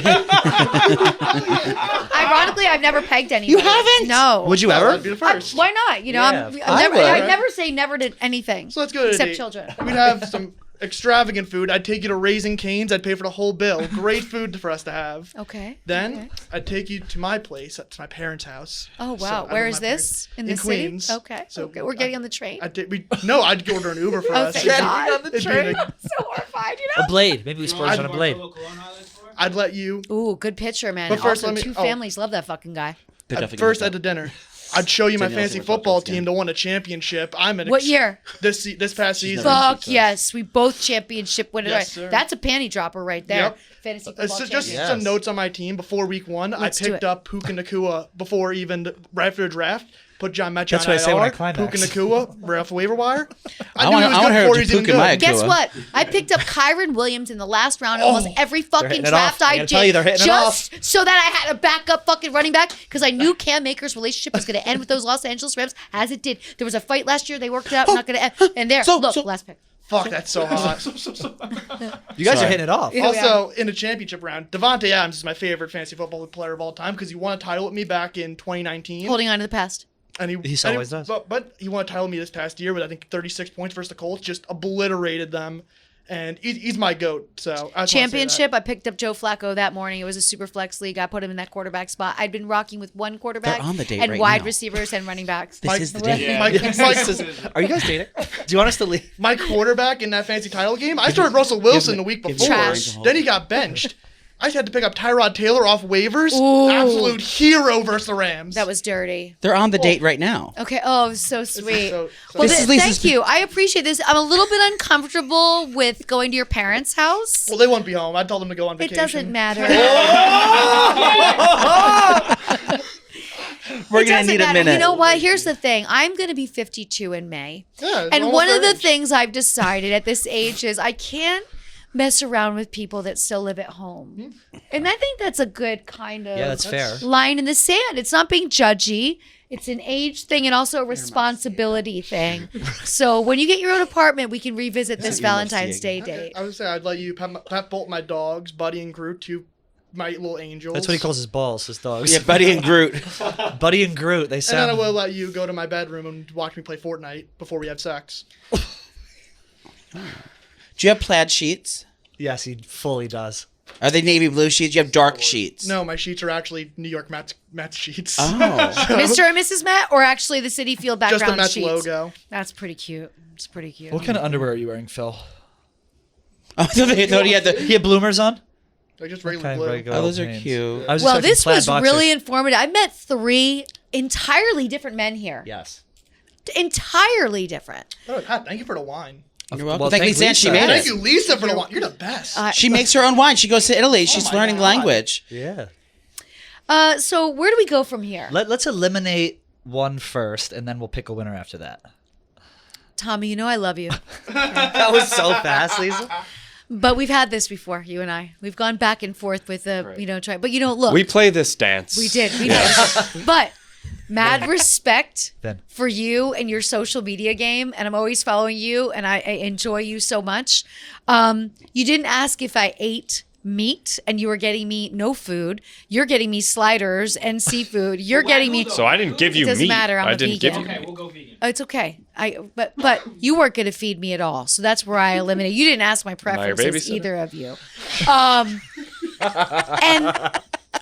Ironically, I've never pegged anyone. You haven't? No. Would you Well, ever? that'd be the first. Why not? You know, Yeah, I'm I never, would. I never say never to anything So let's go to a except date. children. We'd have some extravagant food. I'd take you to Raising Cane's. I'd pay for the whole bill. Great food for us to have. Okay. Then I'd take you to my place, to my parents' house. Oh wow, So, I where love is my this? parents. In the In city? Queens. Okay. So okay. We're getting on the train. I'd order an Uber for Oh, us. thank God. on the It'd be train. like- So horrified, you know. A blade. Maybe we splurge on a blade. I'd let you. Ooh, good picture, man. But first, also, let me- two oh. families love that fucking guy. They're At definitely first gonna at the dinner. I'd show you my Danielle's fancy gonna talk football to us team that won a championship. What year? This past season. never- Fuck yes, we both championship winners. Yes, sir. That's a panty dropper right there. Yep. Fantasy football It's just champion. some notes on my team before week 1. Let's I do picked it. up Puka Nakua before right after the draft. Put John Metch That's on what I say when I IR. climax. Puka Nakua right off the waiver wire. I knew wanna- he was I wanna good hear before the he's even Puka good. Maya. Guess Nakua. what? I picked up Kyron Williams in the last round. Almost every fucking hitting it draft off. I I gotta did, tell you, they're hitting it just so that I had a backup fucking running back because I knew Cam Akers' relationship was going to end with those Los Angeles Rams, as it did. There was a fight last year. They worked it out. Not going to end. And there, look, last pick. Fuck, that's so hot. You guys are hitting it off. Also, in the championship round, Devontae Adams is my favorite fantasy football player of all time because he won a title with me back in 2019. Holding on to the past. And He and always does. But he won a title with me this past year with, I think, 36 points versus the Colts. Just obliterated them. And he's my GOAT. So I just wanna say Championship, that. I picked up Joe Flacco that morning. It was a super flex league. I put him in that quarterback spot. I'd been rocking with one quarterback They're on the date and right wide now. receivers and running backs. This is the day. Are you guys dating? Do you want us to leave? My quarterback in that fancy title game, I started Russell Wilson the week before. Trash. Then he got benched. I just had to pick up Tyrod Taylor off waivers. Ooh. Absolute hero versus the Rams. That was dirty. They're on the date right now. Okay. Oh, so sweet. so- well, This is Lisa's- thank you. I appreciate this. I'm a little bit uncomfortable with going to your parents' house. Well, they won't be home. I told them to go on It vacation. doesn't matter. We're It gonna doesn't need a matter. minute. You know what? Here's the thing. I'm going to be 52 in May. Yeah, And almost one of our the age. things I've decided at this age is I can't mess around with people that still live at home. And I think that's a good kind of Yeah, that's fair. line in the sand. It's not being judgy. It's an age thing and also a responsibility thing. So when you get your own apartment, we can revisit this Valentine's Day date. I would say I'd let you pat both my dogs, Buddy and Groot, two my little angels. That's what he calls his balls, his dogs. Yeah, Buddy and Groot. Buddy and Groot. They And then I sound. will let you go to my bedroom and watch me play Fortnite before we have sex. Do you have plaid sheets? Yes, he fully does. Are they navy blue sheets? You have dark sheets. No, my sheets are actually New York Mets sheets. Oh. Mr. and Mrs. Matt, or actually the City Field Just background the Mets sheets? logo. That's pretty cute. It's pretty cute. What kind of underwear are you wearing, Phil? I thought he had the. He had bloomers on? They're just regular Okay, blue. regular Oh, those are jeans. cute. I was Well, expecting this plaid was boxers. really informative. I met 3 entirely different men here. Yes. Entirely different. Oh, Pat, thank you for the wine. You're welcome. Well, thank thank Lisa. She Lisa. made Thank it. you, Lisa, for the wine. You're the best. She makes her own wine. She goes to Italy. She's my learning God. language. Yeah. So where do we go from here? Let's eliminate one first, and then we'll pick a winner after that. Tommy, you know I love you. That was so fast, Lisa. But we've had this before, you and I. We've gone back and forth with try. But look. We play this dance. We did. But mad respect Then. for you and your social media game. And I'm always following you and I enjoy you so much. You didn't ask if I ate meat and you were getting me no food. You're getting me sliders and seafood. You're getting me. So I didn't give you It doesn't meat. matter, I'm I a didn't vegan. give you meat. We'll go vegan. It's okay. But you weren't going to feed me at all. So that's where I eliminate. You didn't ask my your preferences, babysitter? either of you. And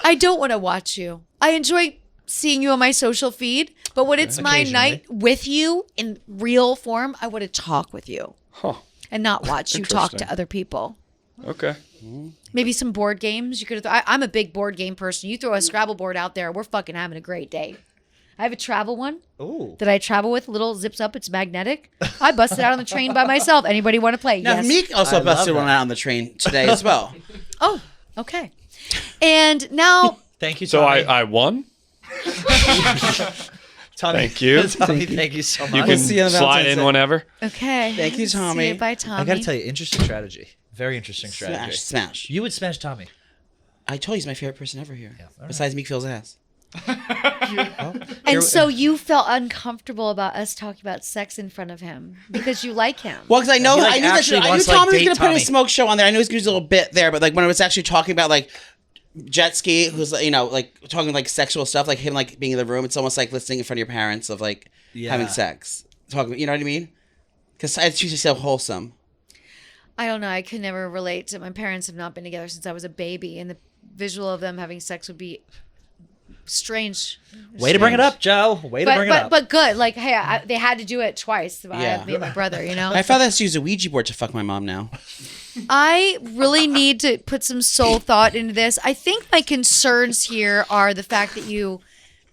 I don't want to watch you. I enjoy seeing you on my social feed, but when it's my night with you in real form, I want to talk with you Huh. and not watch you talk to Interesting. other people. Okay. Maybe some board games. You could. I'm a big board game person. You throw a Scrabble board out there, we're fucking having a great day. I have a travel one Ooh. that I travel with. Little zips up. It's magnetic. I busted out on the train by myself. Anybody want to play? Now, Yes. Meek also I love busted that. one out on the train today as well. Oh, okay. And now, Thank you, So Tommy. I won. Tommy. Thank you. Tommy, thank you so much. You can see you on slide Valentine's in Day. whenever. okay. Thank you, Tommy. See you. Bye, Tommy. I got to tell you, interesting strategy. Very interesting strategy. Smash. You would smash Tommy. I told you he's my favorite person ever here. Besides Meek Phil's ass. And so you felt uncomfortable about us talking about sex in front of him because you like him. Well, because I know, He, like, I knew that actually I knew wants, Tommy like, was date going to put Tommy. a smoke show on there. I knew he was going to do a little bit there, but like when it was actually talking about like Jetski, who's like talking like sexual stuff, like him like being in the room, it's almost like listening in front of your parents of like having sex, talking. You know what I mean? Because it's usually so wholesome. I don't know. I could never relate to. My parents have not been together since I was a baby, and the visual of them having sex would be strange. Way to bring it up, Joe. Way to bring it up. But good. Like, hey, they had to do it twice. Me and my brother, you know? My father has to use a Ouija board to fuck my mom now. I really need to put some soul thought into this. I think my concerns here are the fact that you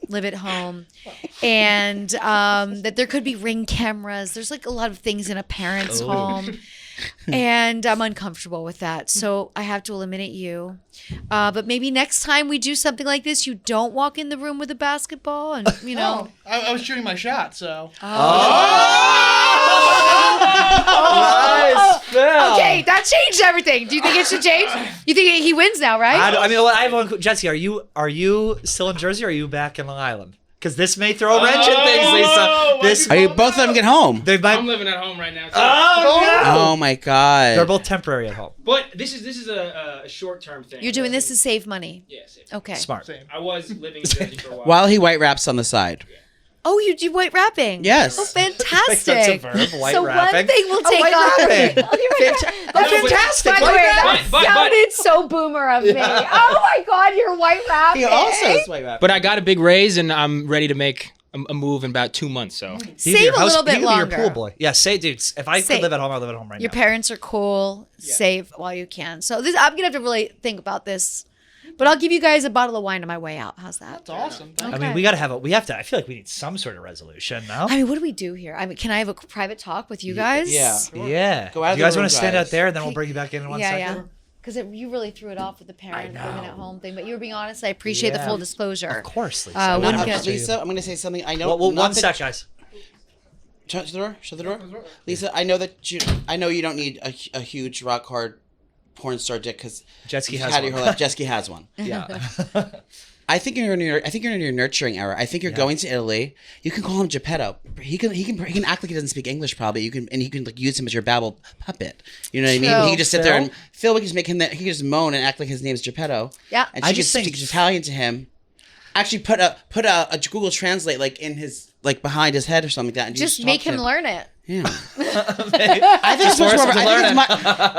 live at home and that there could be Ring cameras. There's like a lot of things in a parent's home. And I'm uncomfortable with that. So I have to eliminate you. But maybe next time we do something like this, you don't walk in the room with a basketball and, you know. I was shooting my shot, so. Nice, Phil. Okay, that changed everything. Do you think it should change? You think he wins now, right? I have one. Jetski, are you still in Jersey or are you back in Long Island? Because this may throw a wrench in things, Lisa. Are you both of them get home? I'm living at home right now. Too. Oh my God. They're both temporary at home. But this is a short-term thing. You're doing this to save money. Yeah, save. Okay. Smart. I was living in Jersey for a while. While he white wraps on the side. Oh, you do white wrapping? Yes. Oh, fantastic. That's a verb, white so wrapping. one thing will take white off. wrapping. Fantastic. By the way, that sounded so boomer of me. Oh my God, you're white wrapping. He also is white wrapping. But I got a big raise, and I'm ready to make a move in about 2 months. So Save a little bit you longer. Be your pool boy. Yeah, say, dude. If I could live at home, I'd live at home right Your now. parents are cool. Yeah. Save while you can. So I'm gonna have to really think about this. But I'll give you guys a bottle of wine on my way out. How's that? That's awesome. Okay. I mean, we have to. I feel like we need some sort of resolution, no? I mean, what do we do here? I mean, can I have a private talk with you guys? Yeah. Yeah. Go out of you guys the room, want to stand guys. out there, and then we'll bring you back in one second? Yeah. Because you really threw it off with the parent women at home thing. But you were being honest. I appreciate the full disclosure. Of course, Lisa. Lisa, I'm going to say something. I know. Well, one sec, guys. Shut the door. Shut the door. Lisa, I know that you don't need a huge rock hard porn star dick because Jetski has one. Jetski has one. Yeah. I think you're in your nurturing era. I think you're going to Italy. You can call him Geppetto. He can act like he doesn't speak English probably. You can like use him as your babble puppet. You know what I mean? He can just sit there and Phil. We can just make him he can just moan and act like his name is Geppetto. Yeah. And she can speak Italian to him. Actually, put a Google Translate like in his behind his head or something like that. And just make him learn it. Yeah. I think it's much more.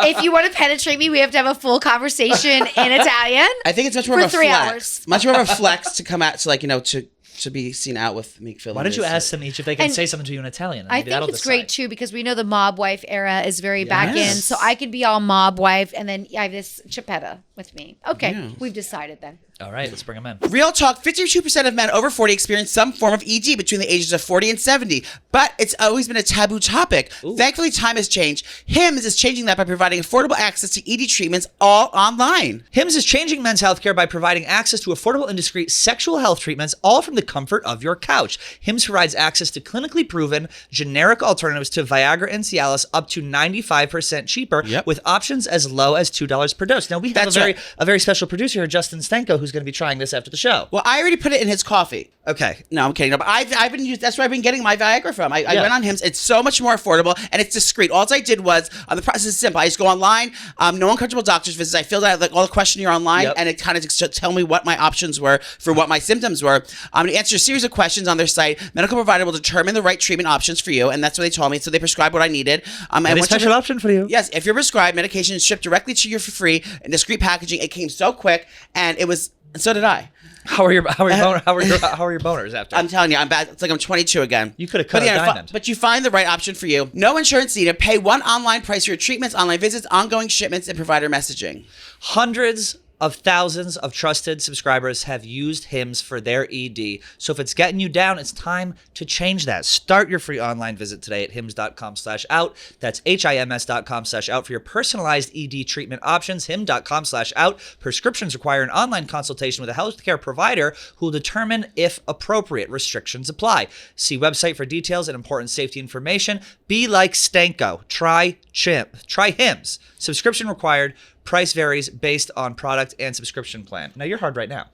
If you want to penetrate me, we have to have a full conversation in Italian. I think it's much more of a 3 flex. hours. Much more of a flex to come out to be seen out with Meek Phil. Why don't you ask them each if they can say something to you in Italian? I think it's great too because we know the mob wife era is very back in, so I could be all mob wife, and then I have this Geppetto with me. Okay, we've decided then. All right, let's bring them in. Real talk, 52% of men over 40 experience some form of ED between the ages of 40 and 70, but it's always been a taboo topic. Ooh. Thankfully, time has changed. HIMS is changing that by providing affordable access to ED treatments all online. HIMS is changing men's healthcare by providing access to affordable and discreet sexual health treatments, all from the comfort of your couch. HIMS provides access to clinically proven, generic alternatives to Viagra and Cialis up to 95% cheaper, with options as low as $2 per dose. Now, we have a very special producer here, Justin Stenko, who's going to be trying this after the show. Well, I already put it in his coffee. Okay. No, I'm kidding. No, but I've been that's where I've been getting my Viagra from. I went on HIMS. It's so much more affordable and it's discreet. All I did was, the process is simple. I just go online, no uncomfortable doctor's visits. I filled out all the questionnaire online and it kind of just tell me what my options were for what my symptoms were. I'm going to answer a series of questions on their site. Medical provider will determine the right treatment options for you, and that's what they told me. So they prescribed what I needed. A special option for you. Yes, if you're prescribed, medication is shipped directly to you for free in discreet packaging. It came so quick, and it was. So did I. How are your boners after? I'm telling you, I'm back. It's like I'm 22 again. You could have cut a diamond. But you find the right option for you. No insurance needed. Pay one online price for your treatments, online visits, ongoing shipments, and provider messaging. Hundreds of thousands of trusted subscribers have used HIMS for their ED. So if it's getting you down, it's time to change that. Start your free online visit today at hims.com/out. That's HIMS.com/out for your personalized ED treatment options. HIM.com/out. Prescriptions require an online consultation with a healthcare provider who will determine if appropriate. Restrictions apply. See website for details and important safety information. Be like Stanko. Try HIMS. Subscription required. Price varies based on product and subscription plan. Now, you're hard right now.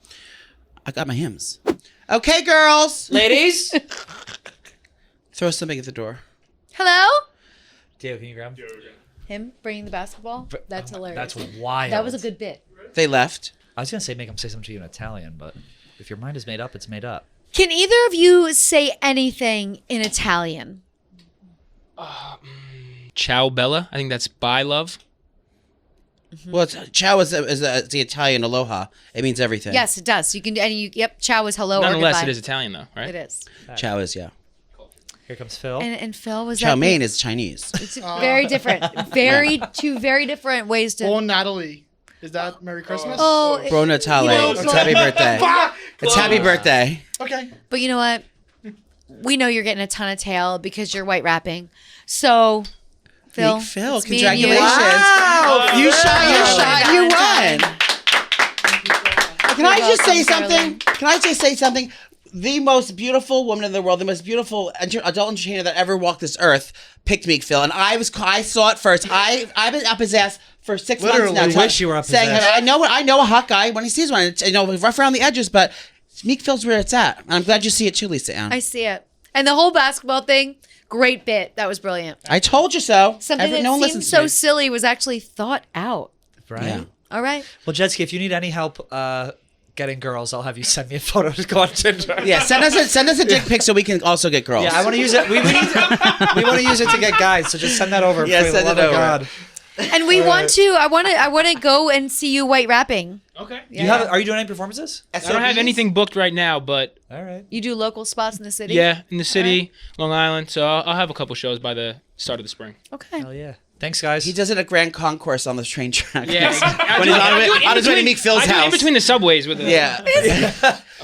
I got my HIMS. Okay, girls. Ladies. Throw something at the door. Hello? Diego, can you grab him? Him bringing the basketball? That's hilarious. That's wild. That was a good bit. They left. I was going to say make him say something to you in Italian, but if your mind is made up, it's made up. Can either of you say anything in Italian? Ciao Bella. I think that's bye love. Well, ciao is the Italian aloha. It means everything. Yes, it does. You can. Yep. Ciao is hello. Nonetheless, or goodbye. it is Italian though, right? It is. Ciao is Here comes Phil. And Phil was Chow that mein is Chinese. It's very different. Two very different ways to. Oh, Natalie. Is that Merry Christmas? Oh, Bro Natale. You know, It's happy birthday. It's happy birthday. Okay. But you know what? We know you're getting a ton of tail because you're white rapping. So, Phil, Meek Phil, it's me and you. congratulations. Wow. You shot, you Valentine. won. Can I just say something? Can I just say something? The most beautiful woman in the world, the most beautiful adult entertainer that ever walked this earth, picked Meek Phil, and I saw it first. I've been up his ass for 6 months now. I wish you were up his saying, ass. I know a hot guy when he sees one. Rough around the edges, but Meek Phil's where it's at. And I'm glad you see it too, Lisa Ann. I see it. And the whole basketball thing, great bit. That was brilliant. I told you so. Something No one that listens seemed to so me. silly was actually thought out. Right. Yeah. All right. Well, Jetski, if you need any help getting girls, I'll have you send me a photo to go on Tinder. Yeah, send us a dick pic so we can also get girls. Yeah, I want to use it. We want to use it to get guys. So just send that over. Yeah, for the send love it of over. God. And we want to. I want to go and see you white rapping. Okay. Are you doing any performances? I don't have anything booked right now, but All right. You do local spots in the city. yeah, in the city, Long Island. So I'll have a couple shows by the start of the spring. Okay. Hell yeah. Thanks, guys. He does it at Grand Concourse on the train track. Yeah, When he's on his way to Meek Phil's I do it in house. between the subways with the Yeah.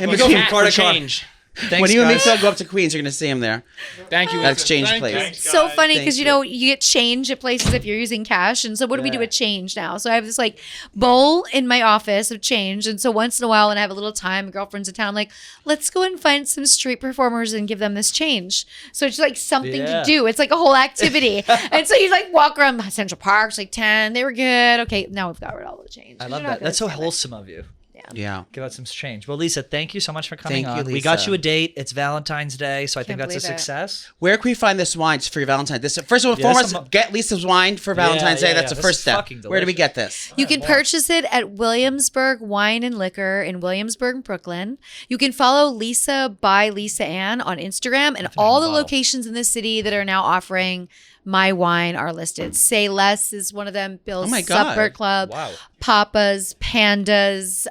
in between between car to car. change. Thanks, When you and Meek guys. Phil go up to Queens, you're going to see him there. Thank you. That Lisa. exchange Thank place. you. So funny Thank because you know you get change at places if you're using cash, and so what do we do with change now? So I have this like bowl in my office of change, and so once in a while when I have a little time, girlfriend's in town, I'm like, let's go and find some street performers and give them this change. So it's like something to do. It's like a whole activity, and so you like walk around Central Park. It's like 10. They were good. Okay, now we've got rid of all the change. I You're love not that. gonna That's so stand it. wholesome of you. Yeah. Give out some change. Well, Lisa, thank you so much for coming Thank you, on. We got Lisa. you a date. It's Valentine's Day, so I think Can't that's a believe it. success. Where can we find this wine for your Valentine's? First of all, Yeah, get Lisa's wine for Valentine's Day. yeah, That's yeah. the This first is step. fucking Where do we delicious. get this? You can purchase it at Williamsburg Wine and Liquor in Williamsburg, Brooklyn. You can follow Lisa by Lisa Ann on Instagram, and all the bottle. locations in the city that are now offering my wine are listed. Say Less is one of them. Bill's Oh my God. Supper Club, Wow. Papa's, Pandas,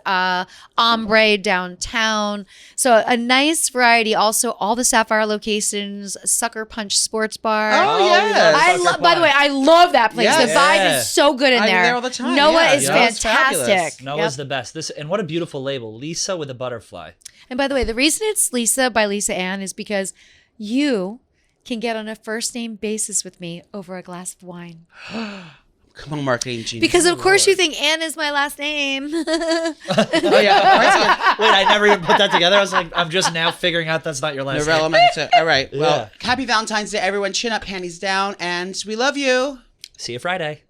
Ombre downtown. So a nice variety. Also, all the Sapphire locations, Sucker Punch Sports Bar. Oh, yeah. By the way, I love that place. Yes. The vibe Yeah. is so good in I'm there. there all the time. Noah Yeah. is Yeah. It's fabulous. fantastic. Noah's Yep. the best. And what a beautiful label. Lisa with a butterfly. And by the way, the reason it's Lisa by Lisa Ann is because you can get on a first name basis with me over a glass of wine. Come on, marketing genius. Because of course you think Ann is my last name. Oh, yeah. Wait, I never even put that together. I was like, I'm just now figuring out that's not your last Norella name. Mensa. All right. Well, Yeah. happy Valentine's Day, everyone. Chin up, panties down, and we love you. See you Friday.